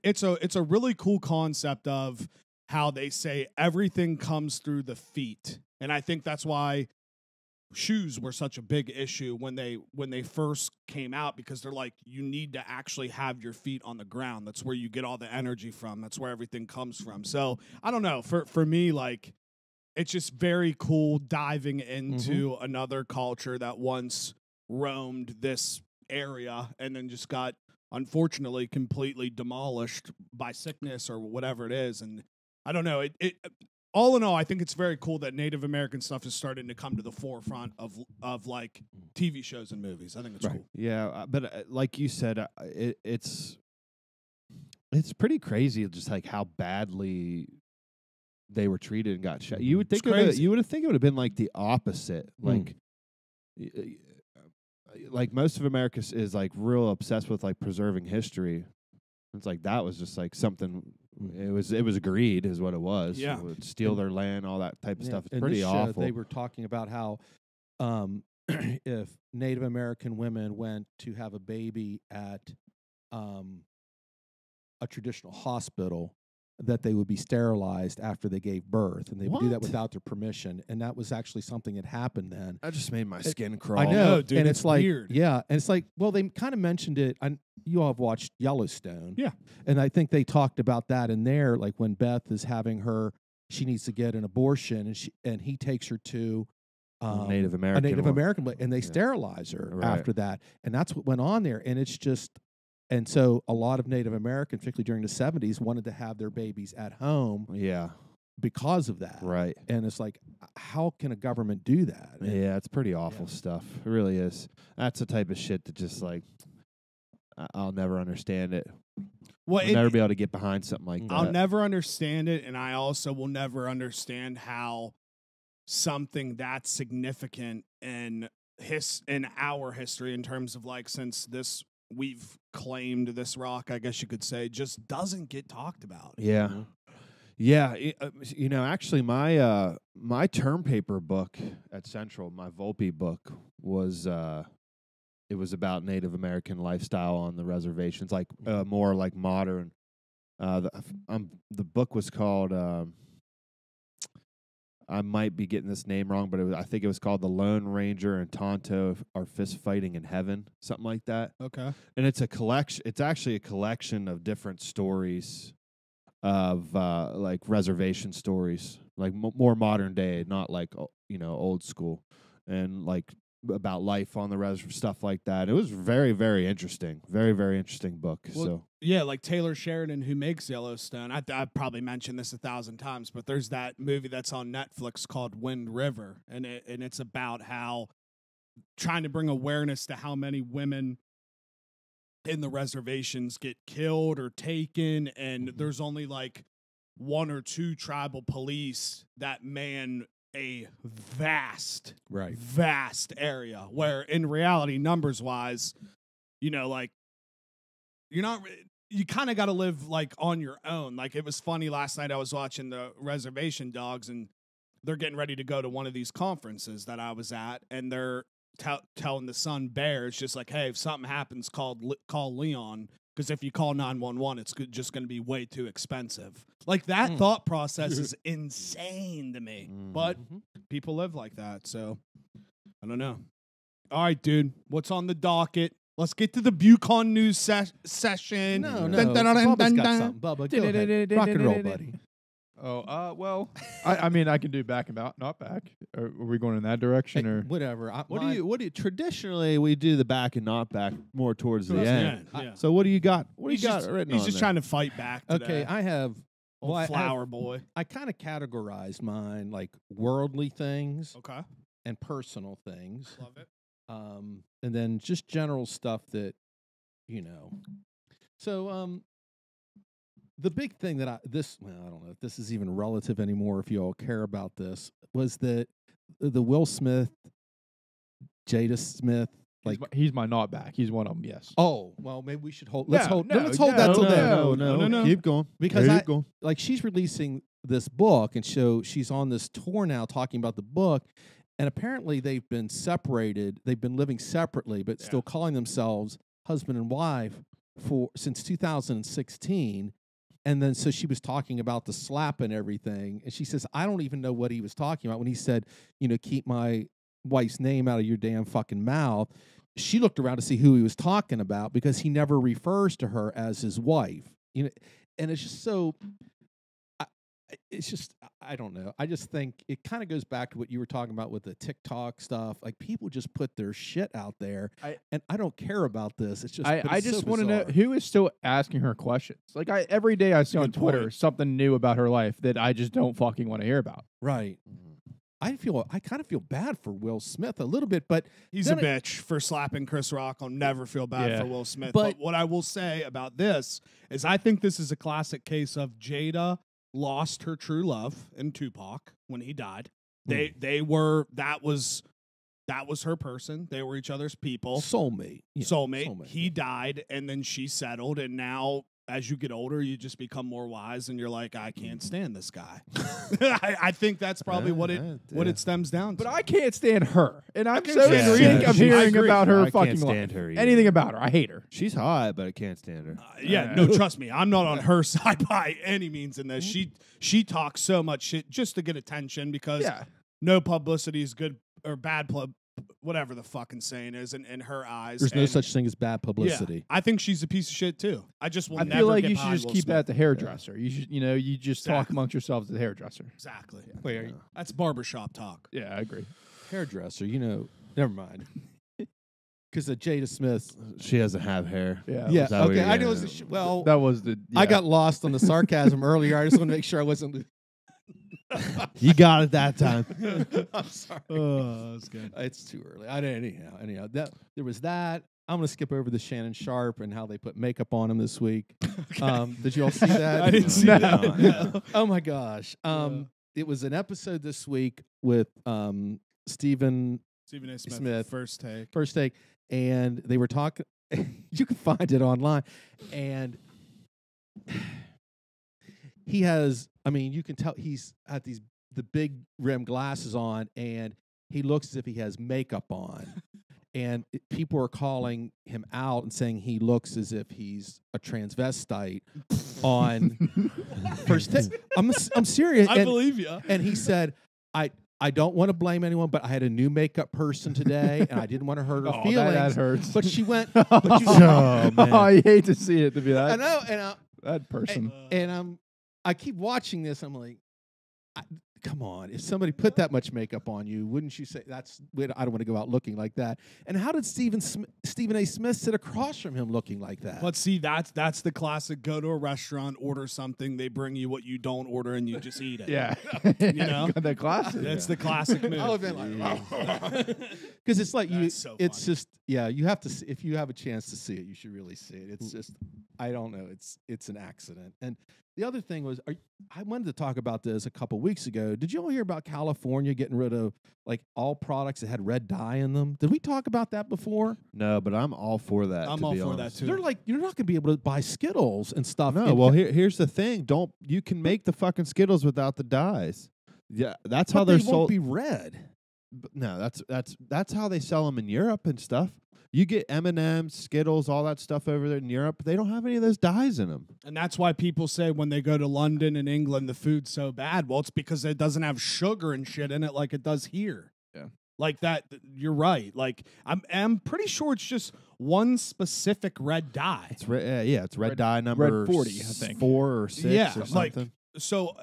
it's a really cool concept of how they say everything comes through the feet. And I think that's why shoes were such a big issue when they first came out, because they're like, you need to actually have your feet on the ground. That's where you get all the energy from. That's where everything comes from. So I don't know, for me, like, it's just very cool diving into another culture that once roamed this area and then just got, unfortunately, completely demolished by sickness or whatever it is. And I don't know, all in all, I think it's very cool that Native American stuff is starting to come to the forefront of like TV shows and movies. I think it's cool. Yeah, but like you said, it's pretty crazy, just like how badly they were treated and got shot. You would think you would think it would have been like the opposite, like most of America is like real obsessed with like preserving history. It's like that was just like something. It was greed, is what it was. Yeah, it would steal their land, all that type of stuff. It's in pretty this awful. Show, they were talking about how if Native American women went to have a baby at a traditional hospital, that they would be sterilized after they gave birth, and they would do that without their permission. And that was actually something that happened then. That just made my skin crawl. I know, dude. And it's like, weird. yeah, and it's like, well, they kind of mentioned it. You all have watched Yellowstone, yeah, and I think they talked about that in there, like when Beth is having she needs to get an abortion, and he takes her to Native American, a Native American, and they sterilize her after that, and that's what went on there, and it's just. And so a lot of Native Americans, particularly during the 70s, wanted to have their babies at home because of that. Right. And it's like, how can a government do that? Yeah, it's pretty awful stuff. It really is. That's the type of shit that just like, I'll never understand it. Well, I'll never be able to get behind something like that. I'll never understand it, and I also will never understand how something that significant in our history, in terms of like, since we've claimed this rock, I guess you could say, just doesn't get talked about. Yeah. Mm-hmm. Yeah. Actually, my term paper book at Central, my Volpe book, was it was about Native American lifestyle on the reservations, like more like modern. The book was called, I might be getting this name wrong, but I think it was called The Lone Ranger and Tonto Are Fist Fighting in Heaven, something like that. Okay. And it's a collection. It's actually a collection of different stories of like reservation stories, like more modern day, not like old school, and like about life on the reservation, stuff like that. It was very, very interesting. Very, very interesting book. Well, yeah, like Taylor Sheridan, who makes Yellowstone. I probably mentioned this 1,000 times, but there's that movie that's on Netflix called Wind River, and it's about how trying to bring awareness to how many women in the reservations get killed or taken, and there's only like 1 or 2 tribal police that man a vast area, where in reality, numbers wise, like you kind of got to live like on your own. Like, it was funny last night, I was watching the Reservation Dogs, and they're getting ready to go to one of these conferences that I was at, and they're telling the son Bear, it's just like, hey, if something happens, call Leon, because if you call 911, it's just going to be way too expensive. Like, that thought process is insane to me. But people live like that, so I don't know. All right, dude, what's on the docket? Let's get to the Bucon news session. No. Bubba's got something. Bubba, go ahead. Rock and roll, buddy. Oh, well, I mean, I can do back and not back. Are we going in that direction, or whatever? What do you traditionally we do the back and not back more towards the end. Yeah. So what do you got? What do you got just, written He's on just there? trying to fight back today. Okay, I have Flower boy. I kind of categorized mine like worldly things, Okay, and personal things. love it. And then just general stuff that, So, the big thing that I don't know if this is even relative anymore, if you all care about this, was that the Will Smith, Jada Smith, like he's my not back. He's one of them. Yes. Oh, well, maybe we should hold. Let's hold that till then. No. Keep going. Because Keep going. like, she's releasing this book, and so she's on this tour now talking about the book. And apparently they've been separated. They've been living separately, but still calling themselves husband and wife since 2016. And then so she was talking about the slap and everything. And she says, I don't even know what he was talking about when he said, keep my wife's name out of your damn fucking mouth. She looked around to see who he was talking about, because he never refers to her as his wife. And it's just so... it's just, I don't know. I just think it kind of goes back to what you were talking about with the TikTok stuff. Like, people just put their shit out there, and I don't care about this. It's just, I it's just so want to know bizarre. who is still asking her questions. Like, every day I see on Twitter something new about her life that I just don't fucking want to hear about. Right. I kind of feel bad for Will Smith a little bit, but he's a bitch for slapping Chris Rock. I'll never feel bad for Will Smith. But what I will say about this is I think this is a classic case of Jada lost her true love in Tupac when he died. That was her person. They were each other's people. Soulmate. Yeah, soulmate. He died, and then she settled, and now as you get older, you just become more wise, and you're like, I can't stand this guy. I think that's probably what it stems down to. But I can't stand her, and I'm so sick of hearing about her fucking stand life. her either. Anything about her, I hate her. She's hot, but I can't stand her. No, trust me, I'm not on her side by any means in this. She talks so much shit just to get attention because no publicity is good or bad whatever the fucking saying is in her eyes. There's no such thing as bad publicity. Yeah, I think she's a piece of shit too. I feel like you should just keep that at the hairdresser. You should, you just talk amongst yourselves at the hairdresser. Exactly. Yeah. Wait, that's barbershop talk. Yeah, I agree. Hairdresser, never mind. Because Jada Smith, she doesn't have hair. Yeah. Okay. I know. Well, that was the. Yeah. I got lost on the sarcasm earlier. I just want to make sure I wasn't. You got it that time. I'm sorry. Oh, that's good. It's too early. Anyhow, there was that. I'm going to skip over the Shannon Sharp and how they put makeup on him this week. Okay. Did you all see that? I didn't see that. No. Oh my gosh. It was an episode this week with Stephen A. Smith. First take, and they were talking. You can find it online, and he has. I mean, you can tell he's had the big rim glasses on, and he looks as if he has makeup on. And people are calling him out and saying he looks as if he's a transvestite on first take. I'm serious. I believe you. And he said, I don't want to blame anyone, but I had a new makeup person today, and I didn't want to hurt her feelings. That hurts. But she went. Oh, man. I hate to see it to be that. I know, and that person. And I keep watching this. I'm like, come on! If somebody put that much makeup on you, wouldn't you say that's? I don't want to go out looking like that. And how did Stephen A. Smith sit across from him looking like that? But see, that's the classic. Go to a restaurant, order something, they bring you what you don't order, and you just eat it. Yeah, the classic. That's the classic move. I would have been like, because it's like you. So it's funny. just you have to. See, if you have a chance to see it, you should really see it. It's just I don't know. It's an accident. And the other thing was, I wanted to talk about this a couple weeks ago. Did you all hear about California getting rid of like all products that had red dye in them? Did we talk about that before? No, but I'm all for that. I'm all for that too. They're like, you're not going to be able to buy Skittles and stuff. No, well, here's the thing. You can make the fucking Skittles without the dyes. Yeah, that's how they're sold. sold. Won't be red. No, that's how they sell them in Europe and stuff. You get M&M's, Skittles, all that stuff over there in Europe. They don't have any of those dyes in them. And that's why people say when they go to London and England, the food's so bad. Well, it's because it doesn't have sugar and shit in it like it does here. Yeah. Like that, you're right. Like I'm pretty sure it's just one specific red dye. It's it's red dye number red 40, I think. 4 or 6 or something. Like, so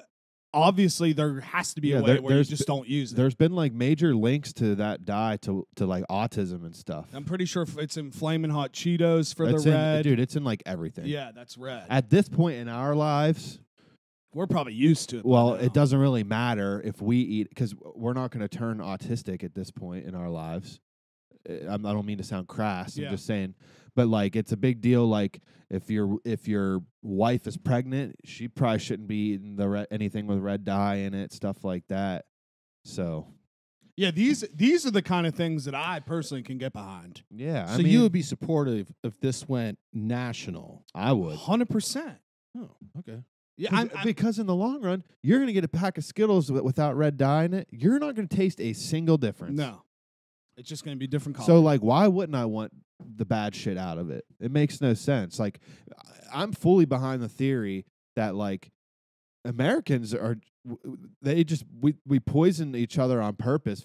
obviously there has to be a way where you just don't use it. There's been like major links to that dye to like autism and stuff. I'm pretty sure it's in Flamin' Hot Cheetos for the red. Dude, it's in like everything. Yeah, that's red. At this point in our lives, we're probably used to it. Well, it doesn't really matter if we eat, because we're not going to turn autistic at this point in our lives. I don't mean to sound crass. I'm just saying, but like it's a big deal. Like if your wife is pregnant, she probably shouldn't be eating anything with red dye in it, stuff like that. So yeah, these are the kind of things that I personally can get behind. Yeah, so you would be supportive if this went national? I would 100%. Oh, okay. Yeah, because in the long run, you're going to get a pack of Skittles without red dye in it. You're not going to taste a single difference. No. It's just going to be different color. So, like, why wouldn't I want the bad shit out of it? It makes no sense. Like, I'm fully behind the theory that, like, Americans are we poison each other on purpose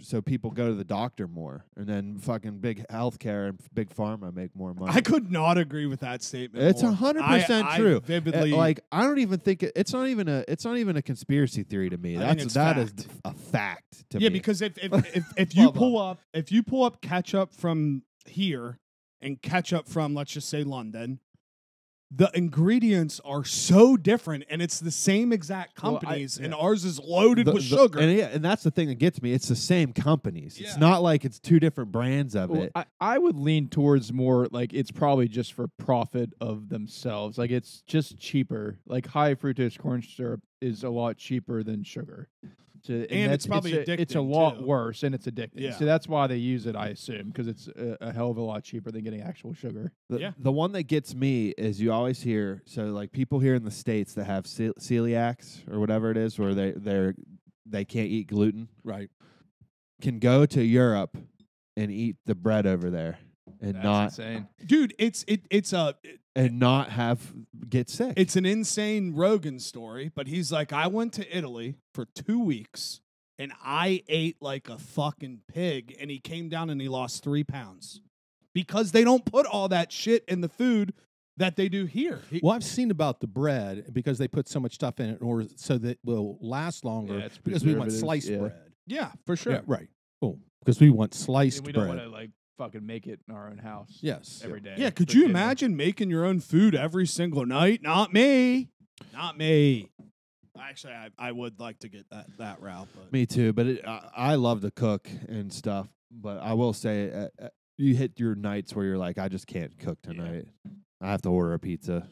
so people go to the doctor more, and then fucking big healthcare and big pharma make more money. I could not agree with that statement. It's more. 100% true. I vividly, like I don't even think it's not even a conspiracy theory to me. That is a fact to me. Yeah, because if you pull up ketchup from here and ketchup from, let's just say, London, the ingredients are so different, and it's the same exact companies, and ours is loaded with sugar. And that's the thing that gets me. It's the same companies. Yeah. It's not like it's two different brands of it. I would lean towards more like it's probably just for profit of themselves. Like it's just cheaper. Like high fructose corn syrup is a lot cheaper than sugar. And it's probably addictive. It's a lot worse, and it's addictive. Yeah. So that's why they use it, I assume, because it's a hell of a lot cheaper than getting actual sugar. The one that gets me is you always hear, so like people here in the States that have celiacs or whatever it is, where they can't eat gluten, right, can go to Europe and eat the bread over there and That's insane. Dude, and not get sick. It's an insane Rogan story, but he's like, I went to Italy for 2 weeks and I ate like a fucking pig, and he came down and he lost 3 pounds because they don't put all that shit in the food that they do here. Well, I've seen about the bread because they put so much stuff in it in order so that it will last longer because we want sliced bread. Yeah, for sure. Yeah, right. Oh, because we want sliced and we bread. don't want to like fucking make it in our own house. Yes. Every day. Yeah, could you imagine making your own food every single night? Not me. Not me. Actually, I would like to get that route. But. Me too, but I love to cook and stuff. But I will say, you hit your nights where you're like, I just can't cook tonight. Yeah. I have to order a pizza.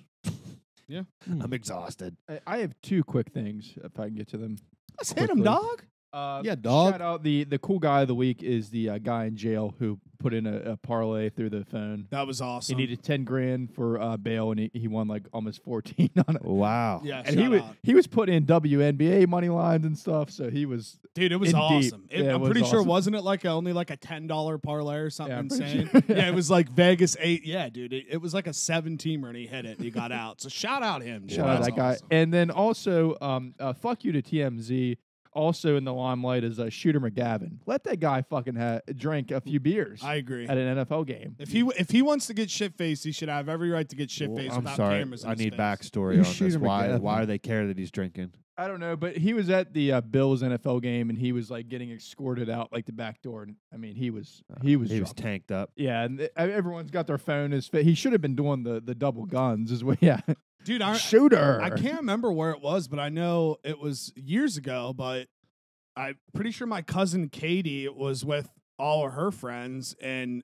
Yeah. I'm exhausted. I have 2 quick things, if I can get to them. Let's hit him, dog. Yeah, dog. Shout out the cool guy of the week is the guy in jail who put in a parlay through the phone. That was awesome. He needed $10,000 for bail, and he won like almost 14 on it. Wow. Yeah, and he was putting in WNBA money lines and stuff. So he was it was awesome. I'm pretty sure, awesome. wasn't it like only like a $10 parlay or something insane? Sure. Yeah, it was like Vegas 8. Yeah, dude, it was like a 7-teamer, and he hit it. And he got out. So shout out him. Shout out that guy. And then also, fuck you to TMZ. Also in the limelight is Shooter McGavin. Let that guy fucking drink a few beers. I agree. At an NFL game. If he wants to get shit faced, he should have every right to get shit faced without cameras. I need backstory on this. Why do they care that he's drinking? I don't know, but he was at the Bills NFL game, and he was like getting escorted out like the back door. And I mean, he was tanked up. Yeah, and everyone's got their phone. He should have been doing the double guns as well. Yeah. Dude, Shooter. I can't remember where it was, but I know it was years ago. But I'm pretty sure my cousin Katie was with all of her friends, and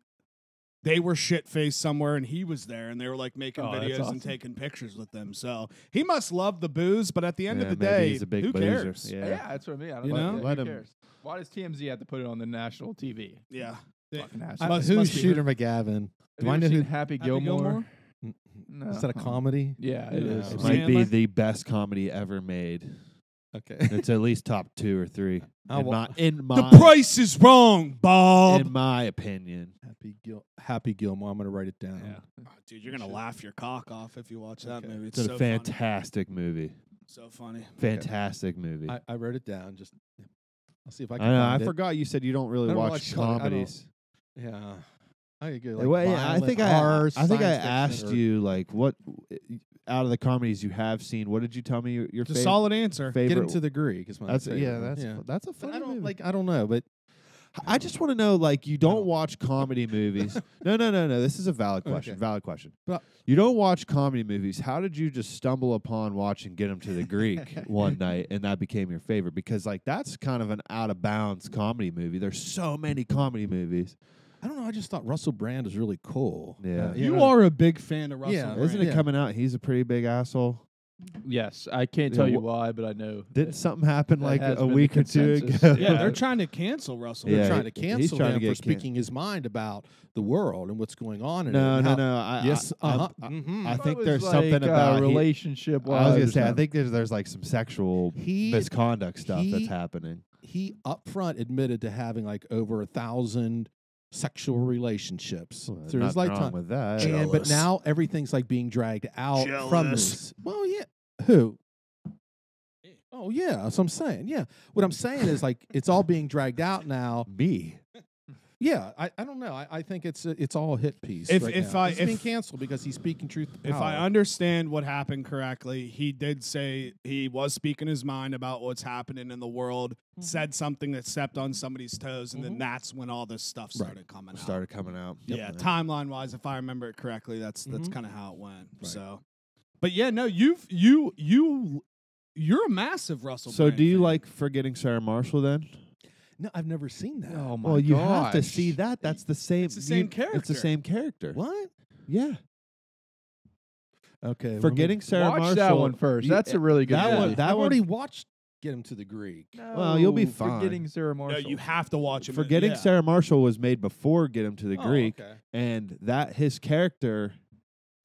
they were shit-faced somewhere, and he was there, and they were like making videos and taking pictures with them. So he must love the booze, but at the end of the day, he's a big who boozer. cares? Yeah, that's what I mean. I don't know. Who cares? Why does TMZ have to put it on the national TV? Yeah. Who's Shooter McGavin? Do I know who Happy Gilmore? No. Is that a comedy? Yeah, it is. It might be the best comedy ever made. Okay. It's at least top 2 or 3. The price is wrong, Bob. In my opinion. Happy Gilmore. I'm going to write it down. Yeah. Oh, dude, you're going to laugh your cock off if you watch that movie. It's a fantastic movie. So funny. Fantastic movie. I wrote it down. Just I'll see if I can I forgot you said you don't really watch comedies. Yeah. I think I asked you like what out of the comedies you have seen. What did you tell me your favorite? Solid answer. Favorite? Get Into the Greek is my favorite. That's a fun movie. I don't know, but I just want to know, like, you don't watch comedy movies. No. This is a valid question. Okay. Valid question. But you don't watch comedy movies. How did you just stumble upon watching Get Him to the Greek one night and that became your favorite? Because, like, that's kind of an out of bounds comedy movie. There's so many comedy movies. I don't know. I just thought Russell Brand is really cool. Yeah. You are a big fan of Russell Brand. Isn't it coming out? He's a pretty big asshole. Yes. I can't tell you why, but I know. Didn't something happen like a week or 2 ago? Yeah, they're trying to cancel Russell. They're trying to cancel him for speaking his mind about the world and what's going on in it. No. I think there's something about relationship. I was going to say, I think there's like some sexual misconduct stuff that's happening. He up front admitted to having like over 1,000 sexual relationships through his lifetime. With that, but now everything's like being dragged out Jealous. from this. Well, yeah. Who? Oh yeah, that's what I'm saying. Yeah, what I'm saying is like it's all being dragged out now. Me. Yeah, I don't know. I think it's all a hit piece. If- right if now. I- It's if- being canceled because he's speaking truth to If power. I understand what happened correctly, he did say he was speaking his mind about what's happening in the world, said something that stepped on somebody's toes, and then that's when all this stuff started coming out. Started coming out. Yeah, timeline wise, if I remember it correctly, that's Mhm. kind of how it went. Right. So, but yeah, no, you're a massive Russell. So Brand do you fan. like Forgetting Sarah Marshall then? No, I've never seen that. Oh my Well, you have to gosh. see that. That's the same. It's the same It's the character. same character. What? Yeah. Okay, let me- Forgetting Sarah Watch Marshall. that one first. you- That's a really good that movie. one. That I've one. already watched Get Him to the Greek. Well, you'll be No, fine. Forgetting Sarah No, Marshall. you have to watch it. Forgetting yeah. Sarah Marshall was made before Get Him to the Oh, Greek, okay. and that his character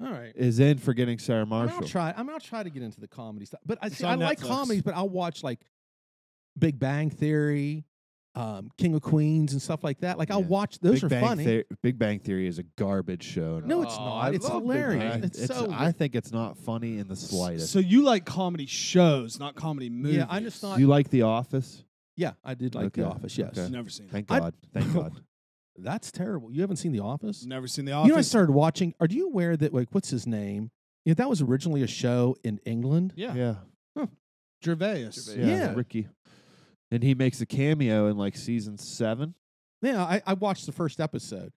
All right. is in Forgetting Sarah I mean, Marshall. I'll try to get into the comedy stuff. But I It's see, I on like Netflix. comedies, but I'll watch like Big Bang Theory, King of Queens, and stuff like that. Like I'll Yeah. watch those. Big are Bang funny. Big Bang Theory is a garbage show. No, it's Oh, not. I It's love Big hilarious. Bang. It's so. I think it's not funny in the slightest. So you like comedy shows, not comedy movies? yeah, I'm just not. You like The Office? Yeah, I did like The Okay, Office. Yes, okay. Never seen it. Thank I- God. Thank God. that's terrible. You haven't seen The Office? Never seen The You Office. know, I started watching. Are you aware that like what's his name? Yeah, that was originally a show in England. Yeah. Yeah. Gervais. Yeah. Ricky. And he makes a cameo in like season 7. Yeah, I watched the first episode.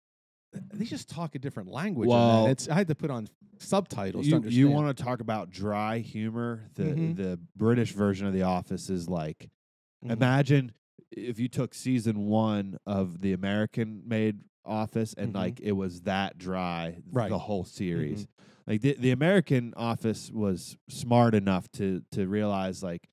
They just talk a different language. Well, I had to put on subtitles to You understand. want to talk about dry humor? Mhm. The British version of The Office is like, Mhm. imagine if you took season 1 of the American made Office and Mhm. like it was that dry Right. the whole series. Like the American Office was smart enough to realize like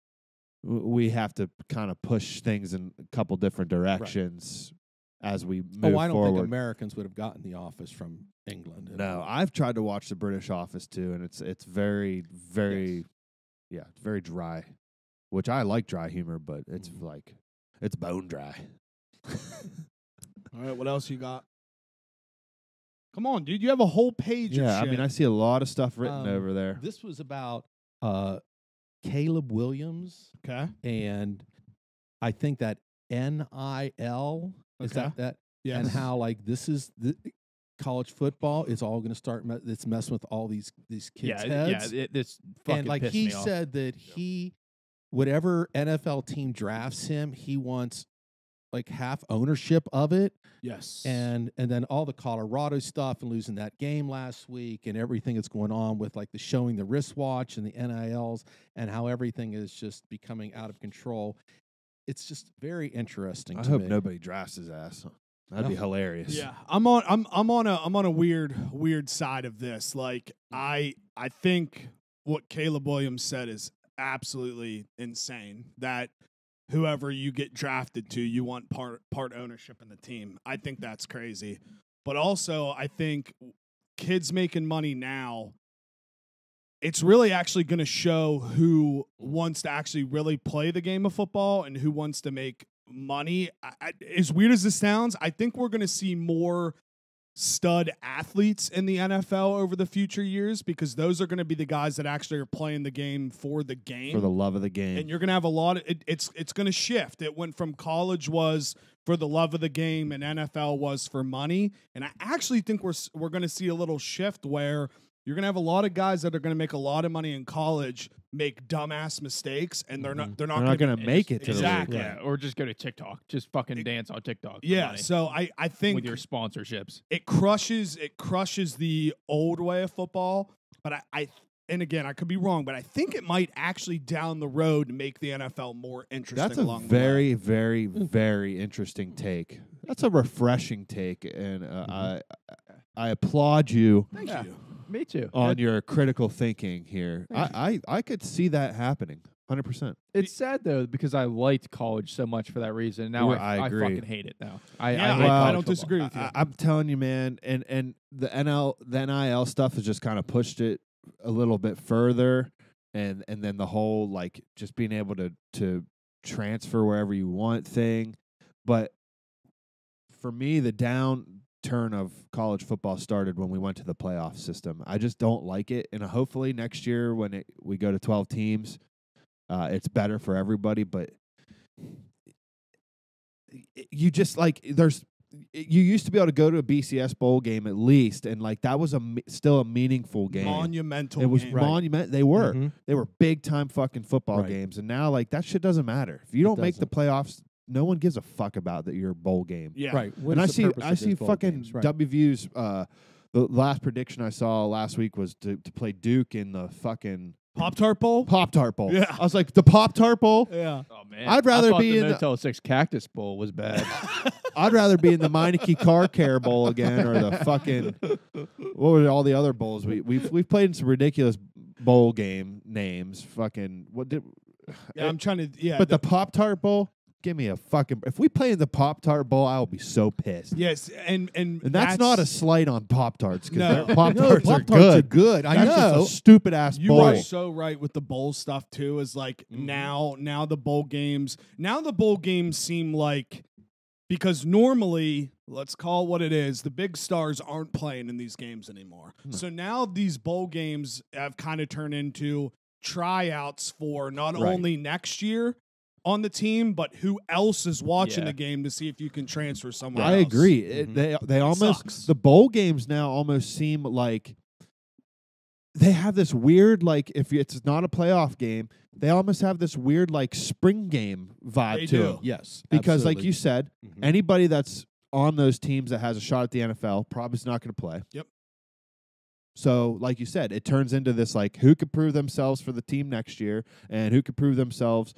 we have to kind of push things in a couple different directions as we move Oh, I don't forward. think Americans would have gotten The Office from England. No, I've tried to watch the British Office too, and it's very, very, Yes. it's very dry. Which I like dry humor, but it's Mhm. like it's bone dry. All right, what else you got? Come on, dude. You have a whole page Yeah, of I shit. mean, I see a lot of stuff written Um, over there. This was about Caleb Williams, Okay. and I think that NIL is Okay. that Yes. and how like this is the college football is all going to start. It's messing with all these kids' heads. This fucking And like pissed he me off. said that whatever NFL team drafts him, he wants like half ownership of it. Yes. And then all the Colorado stuff and losing that game last week and everything that's going on with like the showing the wristwatch and the NILs and how everything is just becoming out of control. It's just very interesting. I to hope me. nobody drafts his ass. That'd be No. hilarious. Yeah, I'm on a weird side of this. Like I think what Caleb Williams said is absolutely insane. That whoever you get drafted to, you want part ownership in the team. I think that's crazy. But also, I think kids making money now, it's really actually going to show who wants to actually really play the game of football and who wants to make money. As weird as this sounds, I think we're going to see more stud athletes in the NFL over the future years because those are going to be the guys that actually are playing the game for the game. For the love of the game. And you're going to have a lot of it's going to shift. It went from college was for the love of the game and NFL was for money. And I actually think we're going to see a little shift where you're going to have a lot of guys that are going to make a lot of money in college make dumbass mistakes and they're not They're not going to make it to Exactly. the league. Yeah, or just go to TikTok. Just fucking dance on TikTok. for Yeah, money so I think with your sponsorships. it crushes the old way of football, but I and again, I could be wrong, but I think it might actually down the road make the NFL more interesting. That's a along the way. very, very, very interesting take. That's a refreshing take, and I applaud you Thank Yeah. you. Me too. on your critical thinking here. Thank I could see that happening, 100%. It's sad though because I liked college so much for that reason. Now Well, I I agree. fucking hate it now. Yeah, I I hate don't college football. disagree with you. I'm telling you, man, and the NIL stuff has just kind of pushed it a little bit further, and then the whole like just being able to transfer wherever you want thing. But for me, the downturn of college football started when we went to the playoff system. I just don't like it, and hopefully next year when we go to 12 teams, It's better for everybody, but you just you used to be able to go to a BCS bowl game at least, and like that was still a meaningful game. Monumental. It was game. monumental. They were big time fucking football games, and now like that shit doesn't matter. If you don't make the playoffs, no one gives a fuck about that your bowl game. Yeah, right. And I see fucking WVU's. The last prediction I saw last week was to play Duke in the fucking Pop-Tart Bowl. Pop-Tart Bowl. Yeah, I was like the Pop-Tart Bowl. Yeah. Oh man, I'd rather be in the Motel 6 Cactus Bowl was bad. I'd rather be in the Meineke Car Care Bowl again, or the fucking what were all the other bowls we've played in some ridiculous bowl game names. Fucking what did? Yeah, I'm trying to. Yeah, but the Pop-Tart Bowl. Give me a fucking. If we play in the Pop-Tart Bowl, I will be so pissed. Yes, and that's not a slight on Pop-Tarts. No. Pop-Tarts are good. I That's know. just a stupid ass You bowl. are so right with the bowl stuff too. Is like now the bowl games seem like, because normally, let's call it what it is, the big stars aren't playing in these games anymore. So now these bowl games have kind of turned into tryouts for not only next year on the team, but who else is watching the game to see if you can transfer somewhere else. I agree. They almost sucks. the bowl games now almost seem like they have this weird, like, if it's not a playoff game, they almost have this weird like spring game vibe They to do. them. Yes, Because like absolutely. you said, anybody that's on those teams that has a shot at the NFL probably is not going to play. Yep. So, like you said, it turns into this like who could prove themselves for the team next year, and who could prove themselves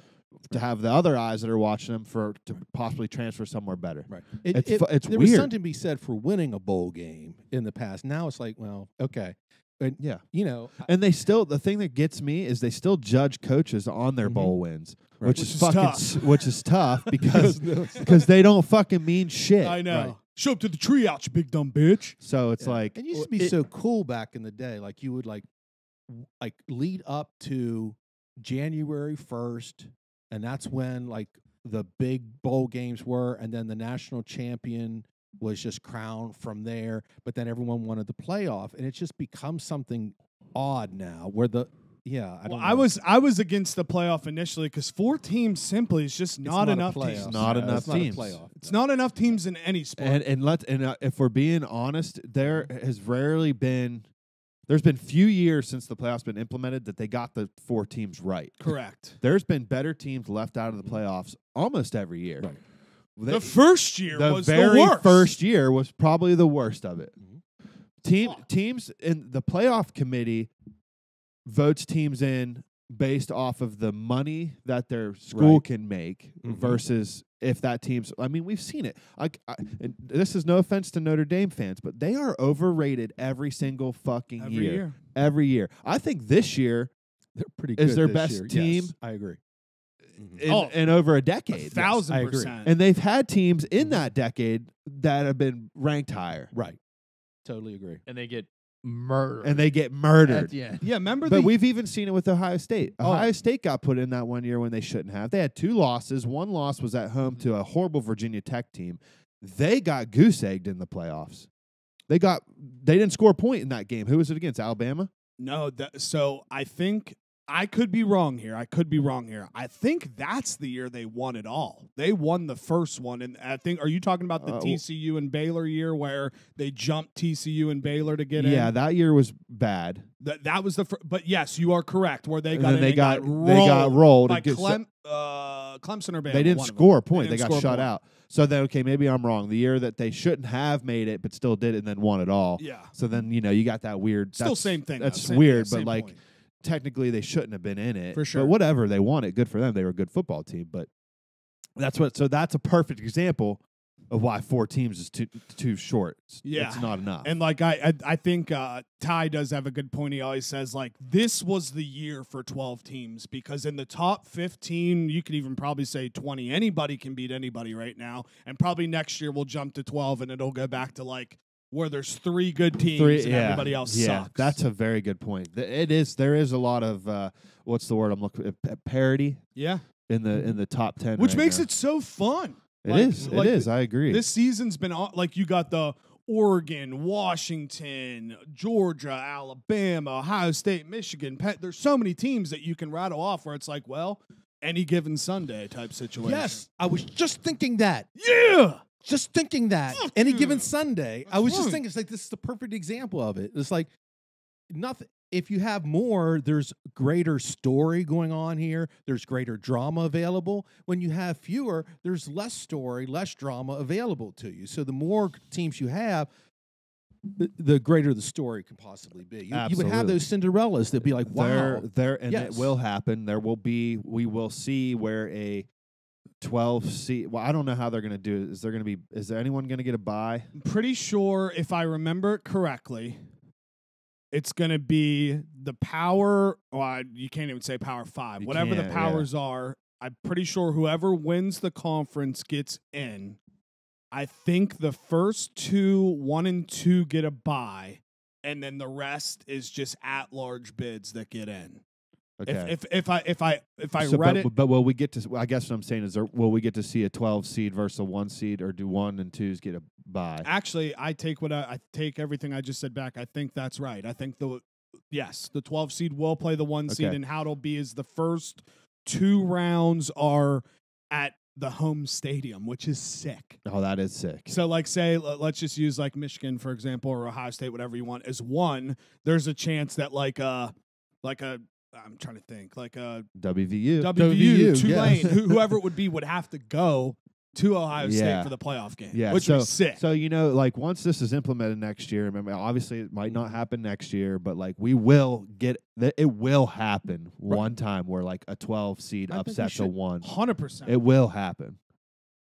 to have the other eyes that are watching them to possibly transfer somewhere better. Right. It's there weird. was something to be said for winning a bowl game in the past. Now it's like, well, okay. And, Yeah. you know, And they still, the thing that gets me is they still judge coaches on their bowl wins, Right. which is fucking, tough. which is tough because they don't fucking mean shit. I know. Right. Show up to the tree out, you big dumb bitch. So it's like, it used to be so cool back in the day. Like you would like lead up to January 1st, and that's when like the big bowl games were, and then the national champion was just crowned from there. But then everyone wanted the playoff, and it's just become something odd now. Where I was against the playoff initially because 4 teams simply is just not enough teams. It's not enough teams. It's not enough teams in any sport. and if we're being honest, there has rarely been. There's been few years since the playoffs been implemented that they got the 4 teams right. Correct. There's been better teams left out of the playoffs almost every year. Right. The first year was very the worst. first year was probably the worst of it. Teams in the playoff committee votes teams in based off of the money that their school can make versus if that team's. I mean, we've seen it. And this is no offense to Notre Dame fans, but they are overrated every single fucking year. Every year. I think this year they're pretty good. is their this best year. team. Yes, I agree. In over a decade. 1,000%. And they've had teams in that decade that have been ranked higher. Right. Totally agree. And they get murdered. And they get murdered. At the end. Yeah, remember But we've even seen it with Ohio State. Oh. Ohio State got put in that one year when they shouldn't have. They had 2 losses. One loss was at home to a horrible Virginia Tech team. They got goose-egged in the playoffs. They didn't score a point in that game. Who was it against? Alabama? No, so I think I could be wrong here. I think that's the year they won it all. They won the first one, and I think. Are you talking about the TCU and Baylor year where they jumped TCU and Baylor to get in? Yeah, that year was bad. That was the. But yes, you are correct. Where they And got then in they and got rolled rolled by against- Clemson or Baylor. They didn't one of score a them. point. They got shut out. So then, okay, maybe I'm wrong. The year that they shouldn't have made it, but still did it and then won it all. Yeah. So then, you got that weird. Still same thing. That's though. Same- weird, same but like point. technically they shouldn't have been in it. For sure. But whatever, they won it. Good for them. They were a good football team. But so that's a perfect example of why 4 teams is too short. It's not enough. And like I think Ty does have a good point. He always says like this was the year for 12 teams because in the top 15, you could even probably say 20. Anybody can beat anybody right now, and probably next year we'll jump to 12, and it'll go back to like where there's 3 good teams and everybody else sucks. That's a very good point. It is. There is a lot of what's the word I'm looking at? Parity. Yeah, in the top 10, which right makes now. it so fun. It is. I agree. This season's been like you got the Oregon, Washington, Georgia, Alabama, Ohio State, Michigan, Penn. There's so many teams that you can rattle off where it's like, well, any given Sunday type situation. Yes, I was just thinking that. Yeah. Just thinking that. Fuck Any yeah. given Sunday. I was just right. thinking, it's like, this is the perfect example of it. It's like, nothing. If you have more, there's greater story going on here. There's greater drama available. When you have fewer, there's less story, less drama available to you. So the more teams you have, the greater the story can possibly be. You would have those Cinderellas that'd be like, wow. And it will happen. We will see where a 12 seed. Well, I don't know how they're going to do it. Is there anyone going to get a bye? I'm pretty sure, if I remember it correctly, it's going to be the power. Well, you can't even say power 5. Whatever the powers are, I'm pretty sure whoever wins the conference gets in. I think the first 2, 1 and 2 get a bye, and then the rest is just at-large bids that get in. Okay. If I read it, but will we get to? I guess what I'm saying is, will we get to see a 12 seed versus a 1 seed, or do 1 and 2s get a bye? Actually, I take everything I just said back. I think that's right. I think the 12 seed will play the 1 seed, and how it'll be is the first 2 rounds are at the home stadium, which is sick. Oh, that is sick. So, like, say, let's just use like Michigan, for example, or Ohio State, whatever you want, as 1. There's a chance that I'm trying to think, like a WVU, Tulane, whoever it would be, would have to go to Ohio State for the playoff game, which is sick. So, like, once this is implemented next year, remember, obviously it might not happen next year, but, like, it will happen one time where, like, a 12 seed upsets a 1. 100%. It will happen.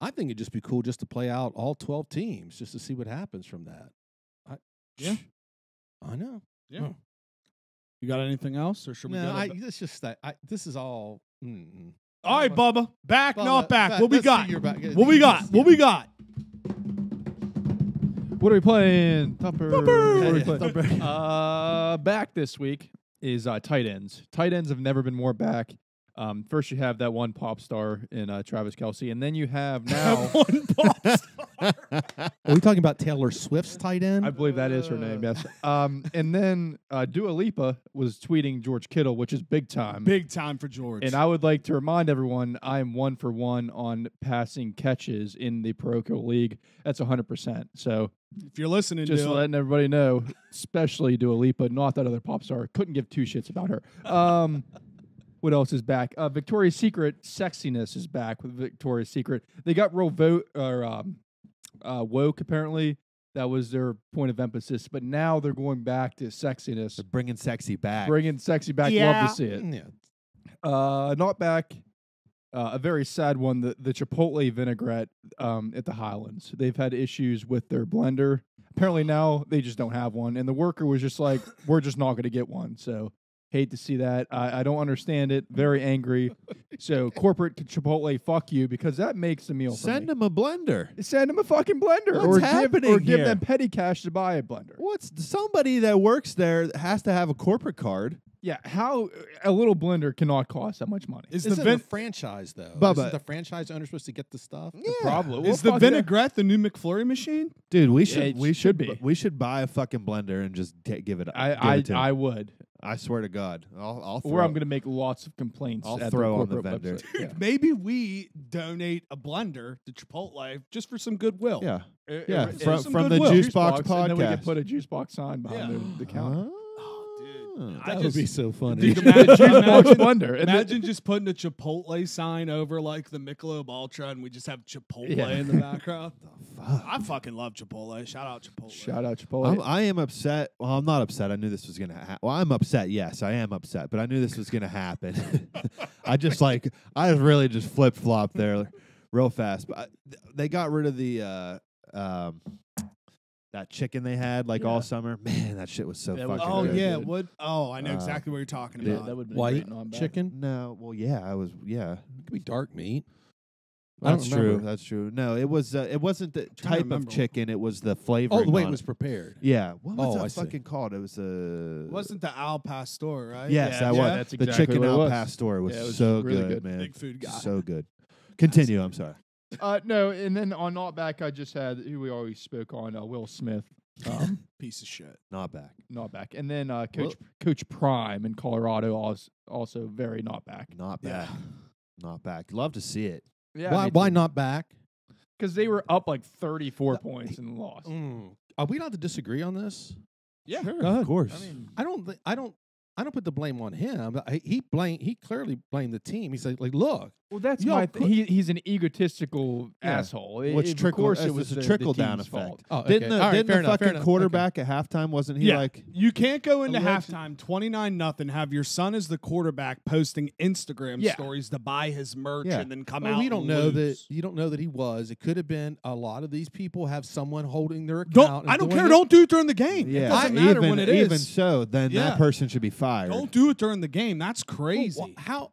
I think it'd just be cool just to play out all 12 teams, just to see what happens from that. I know. Yeah. Oh. You got anything else, or should we? No, it's just that. This is all. All right, Bubba. Back, not back. What we got? What we got? What we got? What are we playing? Thumper. Thumper. What are we playing? Back this week is tight ends. Tight ends have never been more back. First, you have that one pop star in Travis Kelce, and then you have now one pop star. Are we talking about Taylor Swift's tight end? I believe that is her name, yes. And then Dua Lipa was tweeting George Kittle, which is big time. Big time for George. And I would like to remind everyone, I am 1 for 1 on passing catches in the parochial league. That's 100%. So if you're listening, just letting everybody know, especially Dua Lipa, not that other pop star. Couldn't give 2 shits about her. What else is back? Victoria's Secret sexiness is back with Victoria's Secret. They got real woke, apparently. That was their point of emphasis. But now they're going back to sexiness. They're bringing sexy back. Yeah. Love to see it. Yeah. Not back. A very sad one, the Chipotle vinaigrette at the Highlands. They've had issues with their blender. Apparently now they just don't have one. And the worker was just like, we're just not going to get one. So hate to see that. I don't understand it. Very angry. So corporate Chipotle, fuck you, because that makes the meal. Send them a blender. Send them a fucking blender. What's happening give here? them petty cash to buy a blender. Somebody that works there has to have a corporate card. Yeah, how a little blender cannot cost that much money. Isn't the franchise, though? Bubba. Isn't the franchise owner supposed to get the stuff? Yeah. Probably. Is the vinaigrette the new McFlurry machine? Dude, we should buy a fucking blender and just give it. I would. I swear to God, I'll throw. Or I'm going to make lots of complaints. I'll at throw the on the corporate vendor. website. Yeah. Maybe we donate a blender to Chipotle just for some goodwill. Yeah, Yeah, from the Juice Box podcast. And then we can put a juice box sign behind the counter. That would be so funny. Dude, imagine blender. Imagine just putting a Chipotle sign over like the Michelob Ultra, and we just have Chipotle in the background. I fucking love Chipotle. Shout out Chipotle. Shout out Chipotle. I am upset. Well, I'm not upset. I knew this was gonna happen. Well, I'm upset. Yes, I am upset, but I knew this was gonna happen. I really just flip flopped there, real fast. But they got rid of the that chicken they had all summer. Man, that shit was so fucking good. Yeah, what? Oh, I know exactly what you're talking about. That would be white great chicken? No, well, yeah, it could be dark meat. That's true. That's true. No, it was. It wasn't the type of chicken. It was the flavor. Oh, the way it was prepared. Yeah. What was I that fucking called? It was Wasn't the Al Pastor, right? Yes, that was. That's The exactly chicken what it Al was. Pastor was, Yeah, it was so really good, man. Big food guy. So good. Continue. I'm sorry. No, and then on Not Back, I just had who we always spoke on, Will Smith. Piece of shit. Not back. Not back. And then Coach Prime in Colorado also very not back. Not back. Not back. Love to see it. Yeah. Why not back? Because they were up like 34 points and lost. Are we allowed to disagree on this? Yeah, Sure, go ahead. of course. I mean, I don't put the blame on him. He clearly blamed the team. He's like look. well, that's Y'all my he's an egotistical asshole. Which Of course, it was was a the trickle-down team's effect. fault. Oh, okay. Didn't the, All right, didn't fair the enough, fair fucking enough. quarterback at halftime, wasn't he like... You can't go into Alleged- halftime 29-0, have your son as the quarterback posting Instagram Yeah. stories to buy his merch Yeah. and then come Well, out we don't and know that. lose. You don't know that he was. It could have been a lot of these people have someone holding their account. Don't, and I don't doing care. it. Don't do it during the game. Yeah, It doesn't matter even, when it is. Even so, then Yeah. that person should be fired. Don't do it during the game. That's crazy. Well, how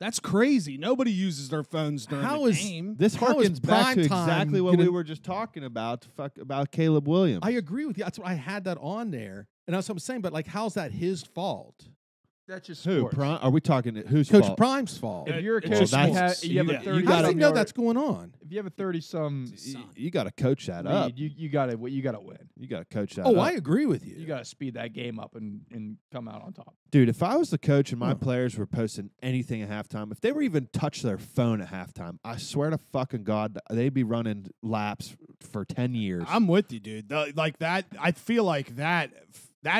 That's crazy. Nobody uses their phones during How the is game. This How is harkens back to prime time exactly what we gonna- were just talking about. About Caleb Williams. I agree with you. That's why I had that on there, and that's what I'm saying. But like, how's that his fault? That's just Who? sports. Are we talking whose Coach fault? Prime's fault. If you're a It's coach, just you sports. have You a got- 30. you How gotta- does he know that's going on? If you have a 30-some You got to coach that up. lead, you got to win. You got to coach that Oh, up. I agree with you. You got to speed that game up and come out on top. Dude, if I was the coach and my Huh. players were posting anything at halftime, if they were even touch their phone at halftime, I swear to fucking God, they'd be running laps for 10 years. I'm with you, dude. Like that, I feel like that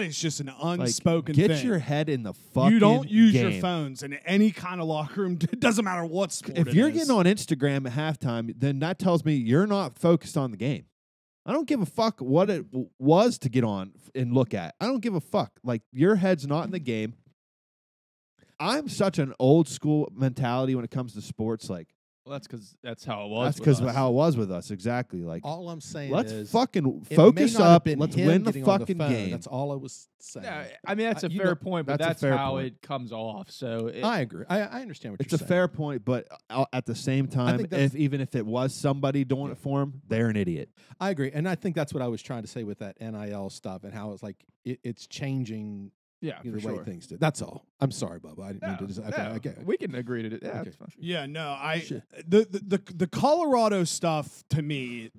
is just an Like, unspoken get thing. your head in the fucking You don't use your game. phones in any kind of locker room. It doesn't matter what sport If it you're is. getting on Instagram at halftime, then that tells me you're not focused on the game. I don't give a fuck what it was to get on and look at. I don't give a fuck. Like, your head's not in the game. I'm such an old school mentality when it comes to sports. Like, Well, that's because that's how it was. that's because of how it was with us. Exactly. Like, All I'm saying let's is fucking it may focus not have up. been Let's him win the getting on fucking phone. game. That's all I was saying. Yeah, I mean that's a You fair know, point, but that's a that's fair how point. it comes off. So I agree. I understand what It's you're a saying. fair point, but at the same time, think that's- even if it was somebody doing it for him, they're an idiot. I agree, and I think that's what I was trying to say with that NIL stuff and how it's like it's changing yeah, the for way sure. things do. That's all. I'm sorry, Bubba. I didn't mean No, to just. no, Okay. we can agree to it. Yeah, Okay. that's fine. Yeah, no, Shit. the Colorado stuff to me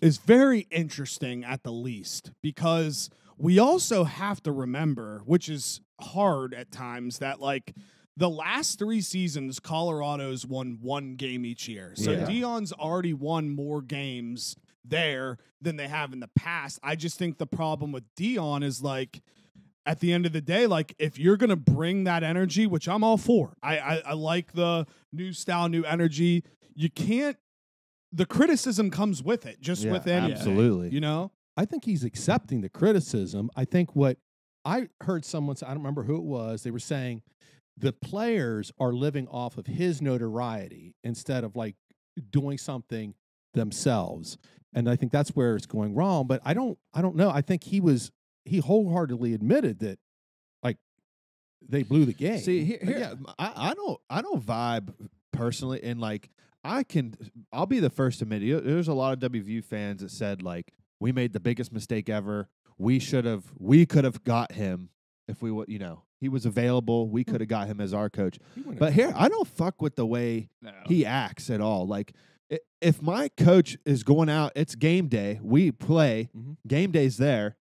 is very interesting at the least, because we also have to remember, which is hard at times, that like the last 3 seasons Colorado's won 1 game each year. So Yeah. Dion's already won more games there than they have in the past. I just think the problem with Dion is like, at the end of the day, like if you're gonna bring that energy, which I'm all for, I like the new style, new energy. You can't. The criticism comes with it, just Yeah, with anything. absolutely. You know. I think he's accepting the criticism. I think what I heard someone say, I don't remember who it was, they were saying the players are living off of his notoriety instead of like doing something themselves. And I think that's where it's going wrong. But I don't know. I think he wholeheartedly admitted that like they blew the game. See, But yeah, I don't vibe personally, and like I'll be the first to admit it. There's a lot of WVU fans that said like we made the biggest mistake ever. We could have got him if we would, he was available. We could have got him as our coach. he wouldn't But have- here, I don't fuck with the way No. he acts at all. Like, if my coach is going out, it's game day. We play. Mhm. Game day's there,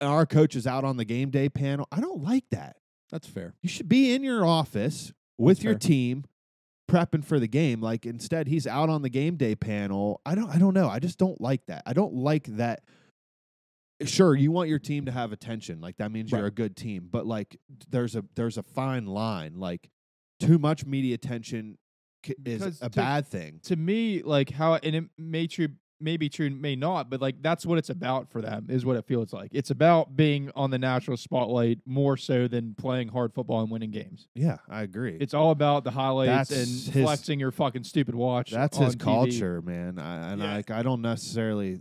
and our coach is out on the game day panel. I don't like that. That's fair. You should be in your office with That's your fair. team, prepping for the game. Like, instead, he's out on the game day panel. I don't know. I just don't like that. I don't like that. Sure, you want your team to have attention. Like, that means you're Right. a good team. But like, there's a fine line. Like, too much media attention is Because a bad thing. To me, like how, and it may be true, may not, but like that's what it's about for them, is what it feels like. It's about being on the national spotlight more so than playing hard football and winning games. Yeah, I agree. It's all about the highlights That's and his- flexing your fucking stupid watch. That's on his TV. culture, man. Yeah. I don't necessarily.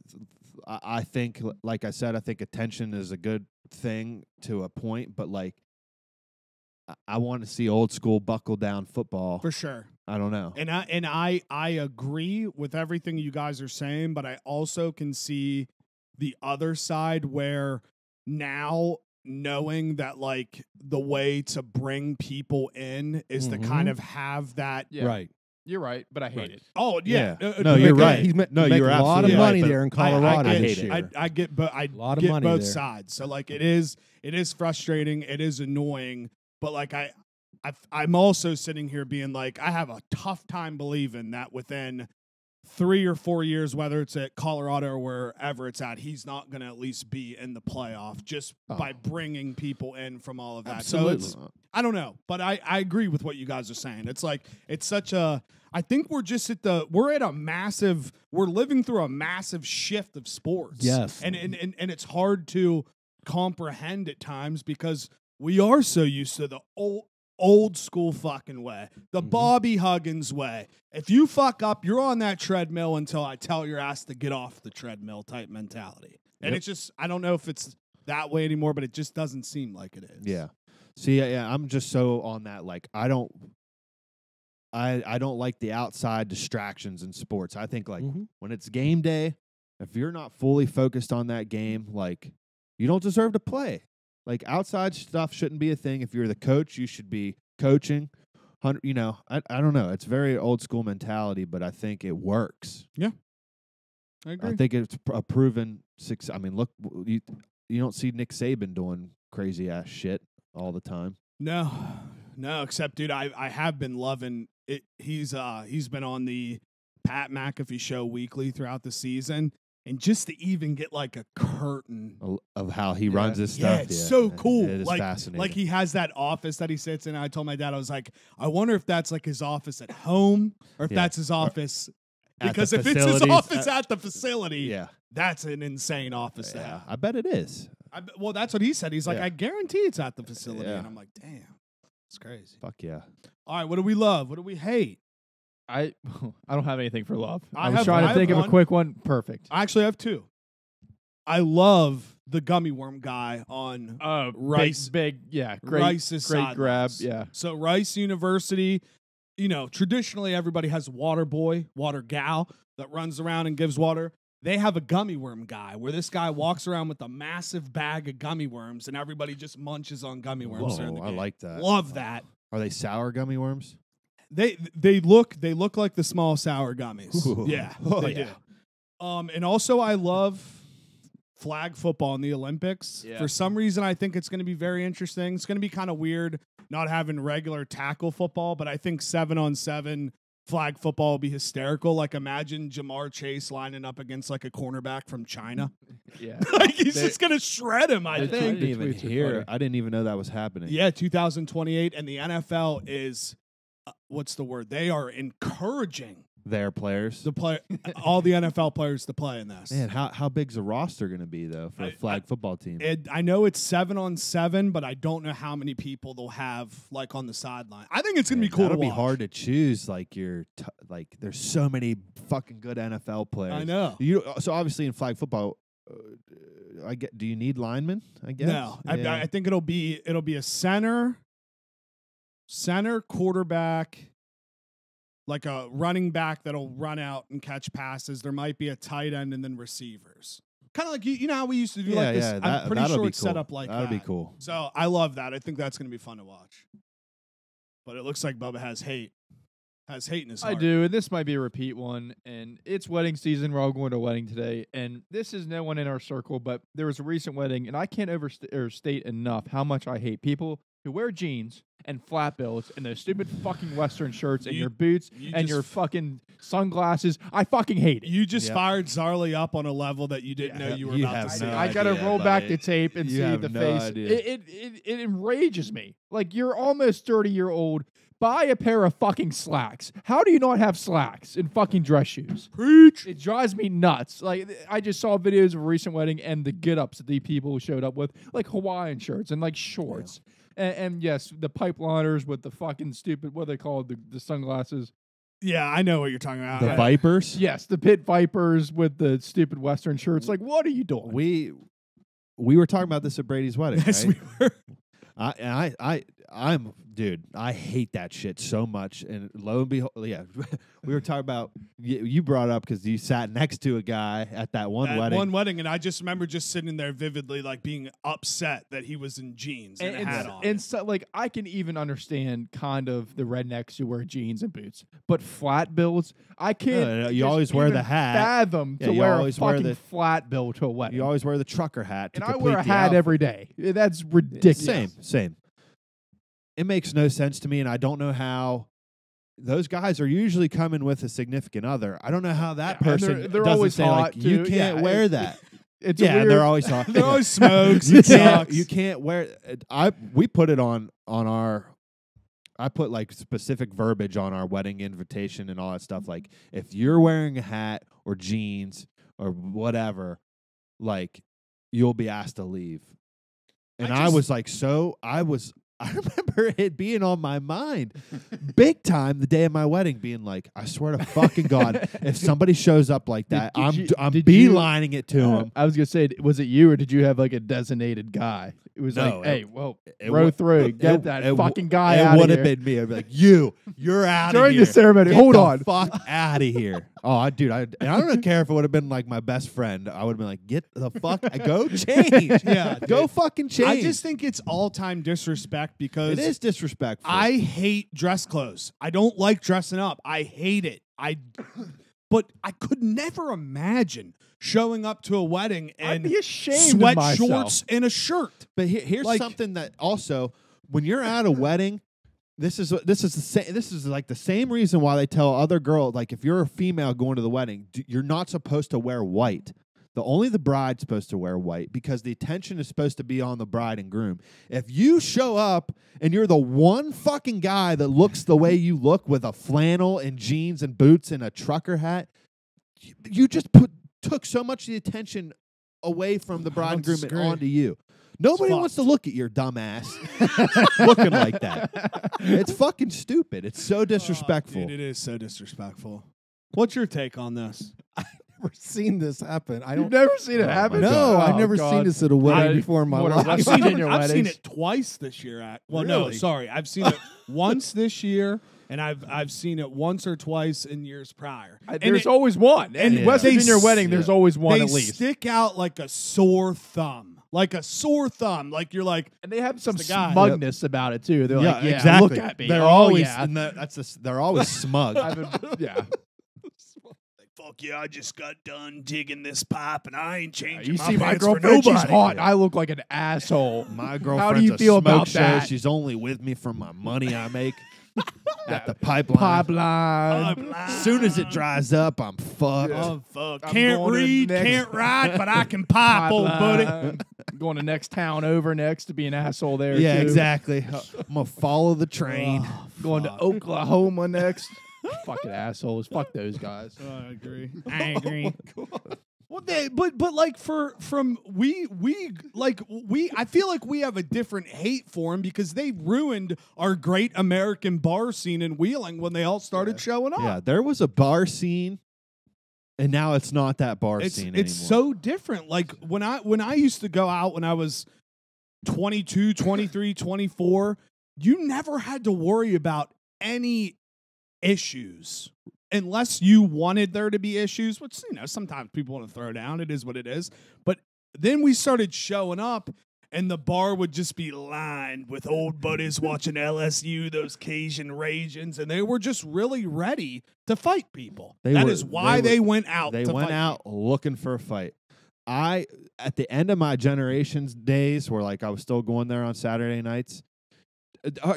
I think, like I said, I think attention is a good thing to a point, but like, I want to see old school buckle down football. For sure. I don't know. And I agree with everything you guys are saying, but I also can see the other side where now knowing that like the way to bring people in is to kind of have that Yeah. Right. You're right, but I hate Right. it. Oh yeah, No, you're right. He's No, making you're a lot of absolutely money right, there in but Colorado I this get, year. I get, but I Lot of get money both there. sides. So like, it is frustrating. It is annoying, but like I'm also sitting here being like, I have a tough time believing that within 3 or 4 years, whether it's at Colorado or wherever it's at, he's not going to at least be in the playoff just by bringing people in from all of that. Absolutely. So it's, I don't know, but I agree with what you guys are saying. It's like, it's such a, I think we're living through a massive shift of sports. Yes. And it's hard to comprehend at times because we are so used to the old school fucking way, the Bobby Huggins way. If you fuck up, you're on that treadmill until I tell your ass to get off the treadmill type mentality. And it's just, I don't know if it's that way anymore, but it just doesn't seem like it is. Yeah. See, yeah, I'm just so on that. Like, I don't like the outside distractions in sports. I think like when it's game day, if you're not fully focused on that game, like you don't deserve to play. Like outside stuff shouldn't be a thing. If you're the coach, you should be coaching. You know, I don't know. It's very old school mentality, but I think it works. Yeah, I agree. I think it's a proven success. I mean, look, you don't see Nick Saban doing crazy ass shit all the time. No, except dude, I have been loving it. He's been on the Pat McAfee show weekly throughout the season. And just to even get like a curtain of how he runs his stuff. Yeah, it's so cool. It is like, fascinating. Like he has that office that he sits in. I told my dad, I was like, I wonder if that's like his office at home or if that's his office. Because if it's his office at the facility, that's an insane office to have. I bet it is. Well, that's what he said. He's like, I guarantee it's at the facility. Yeah. And I'm like, damn, it's crazy. Fuck yeah. All right, what do we love? What do we hate? I don't have anything for love. I was have- trying I to have think of one. a quick one. Perfect. I actually have two. I love the gummy worm guy on Rice. Big, yeah. Great, Rice's great grab. sidelines. Yeah. So Rice University, you know, traditionally everybody has water boy, water gal that runs around and gives water. They have a gummy worm guy where this guy walks around with a massive bag of gummy worms and everybody just munches on gummy worms. during the Whoa, I game. like that. Love that. Are they sour gummy worms? They look like the small sour gummies. Ooh. Yeah, Oh, they yeah. do. And also I love flag football in the Olympics. Yeah. For some reason, I think it's going to be very interesting. It's going to be kind of weird not having regular tackle football, but I think 7-on-7 flag football will be hysterical. Like imagine Jamar Chase lining up against like a cornerback from China. Yeah. Like he's just going to shred him, I I think. didn't even tweets are hear. funny. I didn't even know that was happening. Yeah, 2028, and the NFL is what's the word? They are encouraging Their players. all the NFL players to play in this. Man, how big's the roster going to be though for a flag football team? I know it's 7-on-7, but I don't know how many people they'll have like on the sideline. I think it's gonna be cool. That'll to be watch. hard to choose. Like there's so many fucking good NFL players. I know. So obviously in flag football, do you need linemen? I guess. No, Yeah. I think it'll be a center, quarterback, like a running back that'll run out and catch passes. There might be a tight end and then receivers. Kind of like you know how we used to do like this. I'm pretty that'll sure be it's set cool. up like that'll that. be cool. So I love that. I think that's going to be fun to watch. But it looks like Bubba has hate in his heart. I do, and this might be a repeat one. And it's wedding season. We're all going to a wedding today, and this is no one in our circle, but there was a recent wedding, and I can't overstate enough how much I hate people who wear jeans and flat bills and those stupid fucking Western shirts and your boots and your fucking sunglasses. I fucking hate it. You just fired Zarly up on a level that you didn't know you were You about to have see. no I gotta idea, roll back buddy. the tape and You see have the no face. idea. It enrages me. Like you're almost 30-year-old. Buy a pair of fucking slacks. How do you not have slacks and fucking dress shoes? Preach. It drives me nuts. Like I just saw videos of a recent wedding and the get-ups that the people showed up with, like Hawaiian shirts and like shorts. And yes, the pipeliners with the fucking stupid, what are they called, the sunglasses. Yeah, I know what you're talking about. The Vipers. Yes, the pit vipers with the stupid Western shirts. Like, what are you doing? We were talking about this at Brady's wedding. Yes, right? we were. I'm dude. I hate that shit so much. And lo and behold, yeah, we were talking about. You brought up because you sat next to a guy at that one wedding. And I just remember just sitting there vividly, like being upset that he was in jeans and a hat on. And so, like, I can even understand kind of the rednecks who wear jeans and boots, but flat bills, I can't. You always wear the hat. Fathom to wear a fucking flat bill to a wedding. You always wear the trucker hat. And I wear a hat every day. That's ridiculous. Same. It makes no sense to me, and I don't know how. Those guys are usually coming with a significant other. I don't know how that person they're doesn't always say, hot, like, you can't wear that. It's weird. They're always hot. They're always smokes. You can't wear. We put it on our. I put like specific verbiage on our wedding invitation and all that stuff. Like, if you're wearing a hat or jeans or whatever, like, you'll be asked to leave. And I remember it being on my mind big time the day of my wedding, being like, I swear to fucking God, if somebody shows up like that, I'm beelining it to him. I was going to say, was it you or did you have like a designated guy? It was like, hey, row through, get that fucking guy out of here. It would have been me. I'd be like, you're out of here. During the ceremony, hold on. Fuck out of here. Oh, I don't care if it would have been like my best friend. I would have been like, get the fuck, go change. Yeah, go fucking change. I just think it's all-time disrespect because it is disrespectful. I hate dress clothes. I don't like dressing up. I hate it. But I could never imagine showing up to a wedding and I'd be ashamed sweat of myself. shorts and a shirt. But here's something that also, when you're at a wedding, this is like the same reason why they tell other girls, like, if you're a female going to the wedding, you're not supposed to wear white. Only the bride's supposed to wear white because the attention is supposed to be on the bride and groom. If you show up and you're the one fucking guy that looks the way you look with a flannel and jeans and boots and a trucker hat, you just took so much of the attention away from the bride and groom and onto you. Nobody wants to look at your dumb ass looking like that. It's fucking stupid. It's so disrespectful. Dude, it is so disrespectful. What's your take on this? Never seen this happen. You've never seen it happen? No, I've never seen this at a wedding before in my life. I've seen it twice this year. No, sorry. I've seen it once this year, and I've seen it once or twice in years prior. There's always one. And West Virginia wedding, there's always one at least. They stick out like a sore thumb. Like a sore thumb. Like you're like, and they have some smugness about it too. They're like, yeah, exactly. Look at me. They're always they're always smug. Yeah. Fuck yeah, I just got done digging this pipe and I ain't changing you my see my pants girlfriend, for she's nobody. hot. I look like an asshole. My girlfriend's How do you feel about show. that? She's only with me for my money I make at the pipeline. As soon as it dries up, I'm fucked. Yeah. Oh, fuck. Can't read, can't write, but I can pipe, old buddy. I'm going to next town over next to be an asshole there. Yeah, too. Exactly. I'm going to follow the train. Going to Oklahoma next. Fucking assholes. Fuck those guys. I agree. I agree. Well, but like I feel like we have a different hate for them because they ruined our great American bar scene in Wheeling when they all started showing up. Yeah, there was a bar scene, and now it's not that bar scene anymore. It's so different. Like when I used to go out when I was 22, 23, 24, you never had to worry about any issues unless you wanted there to be issues, which, sometimes people want to throw down. It is what it is. But then we started showing up and the bar would just be lined with old buddies watching LSU, those Cajun Ragins, and they were just really ready to fight people. That is why they went out. They went out looking for a fight. At the end of my generation's days, where like I was still going there on Saturday nights,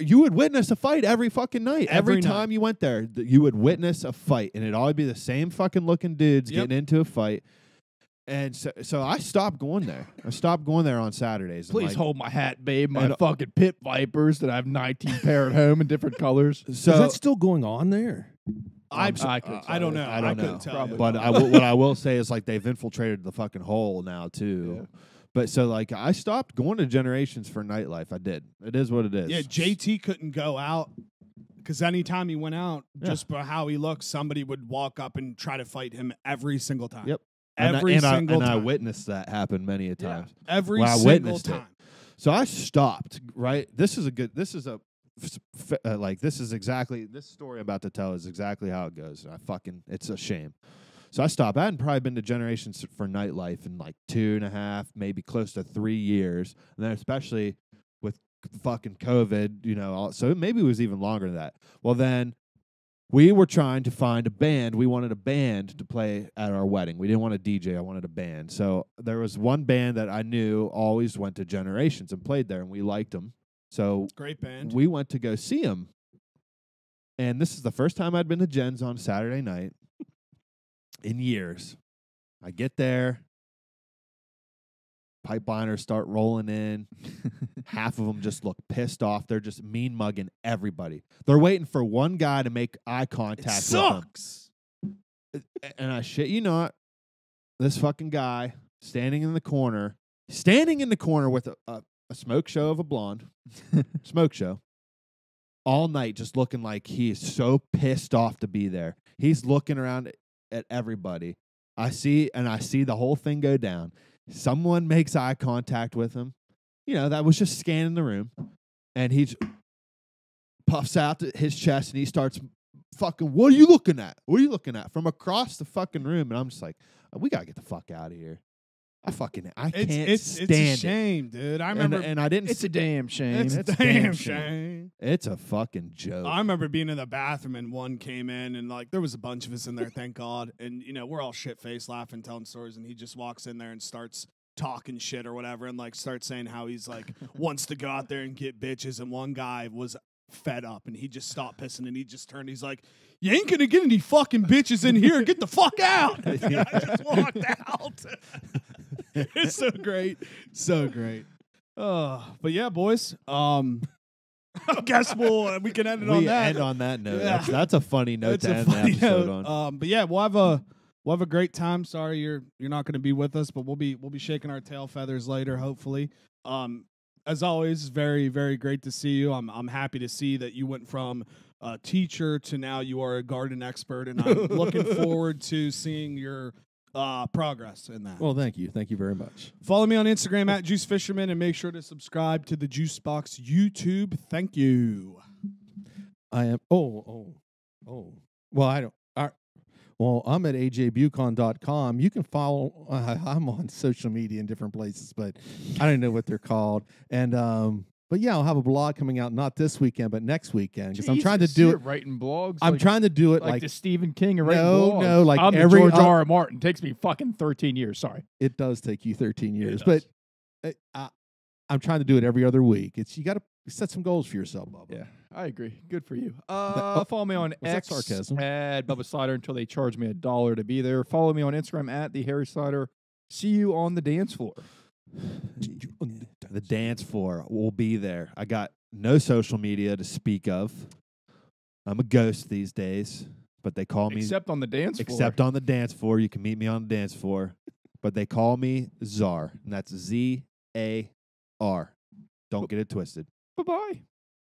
you would witness a fight every fucking night. Every time you went there, you would witness a fight, and it'd always be the same fucking looking dudes getting into a fight. And so I stopped going there. I stopped going there on Saturdays. Please hold my hat, babe. My fucking pit vipers that I have 19 pair at home in different colors. So, is that still going on there? I don't know. I don't know. Tell you. But what I will say is like they've infiltrated the fucking hole now too. Yeah. But so like I stopped going to Generations for nightlife. I did. It is what it is. Yeah, JT couldn't go out because anytime he went out, just by how he looked, somebody would walk up and try to fight him every single time. Yep. Every single time. I witnessed that happen many a times. Every single time. So I stopped, right? This is exactly, this story I'm about to tell is exactly how it goes. It's a shame. So I stopped. I hadn't probably been to Generations for nightlife in like 2.5, maybe close to 3 years. And then especially with fucking COVID, so maybe it was even longer than that. Well, then we were trying to find a band. We wanted a band to play at our wedding. We didn't want a DJ. I wanted a band. So there was one band that I knew always went to Generations and played there, and we liked them. So great band. We went to go see them. And this is the first time I'd been to Jen's on Saturday night in years. I get there. Pipeliners start rolling in. Half of them just look pissed off. They're just mean mugging everybody. They're waiting for one guy to make eye contact with them. And I shit you not, this fucking guy standing in the corner with a smoke show of a blonde, smoke show, all night just looking like he is so pissed off to be there. He's looking around at everybody. I see the whole thing go down. Someone makes eye contact with him. That was just scanning the room. And he puffs out his chest and he starts fucking, what are you looking at? What are you looking at? From across the fucking room. And I'm just like, we got to get the fuck out of here. I can't stand it. It's a shame, dude. I remember. And I didn't. It's a damn shame. It's a damn shame. It's a fucking joke. I remember being in the bathroom and one came in and like there was a bunch of us in there, thank God. And we're all shit faced, laughing, telling stories, and he just walks in there and starts talking shit or whatever, and like starts saying how he's like wants to go out there and get bitches. And one guy was fed up and he just stopped pissing and he just turned. He's like, "You ain't gonna get any fucking bitches in here. Get the fuck out!" And I just walked out. It's so great. So great. But yeah, boys. I guess we can end it on that. End on that note. Yeah. That's a funny note to end the episode on. But yeah, we'll have a great time. Sorry you're not going to be with us, but we'll be shaking our tail feathers later, hopefully. As always, very, very great to see you. I'm happy to see that you went from a teacher to now you are a garden expert, and I'm looking forward to seeing your progress in that. Well, thank you. Thank you very much. Follow me on Instagram at Juice Fisherman and make sure to subscribe to the Juice Box YouTube. Thank you. I am. Well, I don't. Well, I'm at ajbucon.com. You can follow. I'm on social media in different places, but I don't know what they're called. And but yeah, I'll have a blog coming out not this weekend, but next weekend because I'm trying to do it. Writing blogs. I'm trying to do it like the Stephen King and writing blogs. No, like I'm every the George R. Martin. It takes me fucking 13 years. Sorry, it does take you 13 years, but I'm trying to do it every other week. You got to set some goals for yourself, Bubba. Yeah, I agree. Good for you. Follow me on X sarcasm? at Bubba Slider until they charge me $1 to be there. Follow me on Instagram at the Harry Slider. See you on the dance floor. The dance floor will be there. I got no social media to speak of. I'm a ghost these days, but they call me except on the dance floor. Except on the dance floor, you can meet me on the dance floor, but they call me Czar, and that's ZAR. Don't get it twisted. Bye-bye.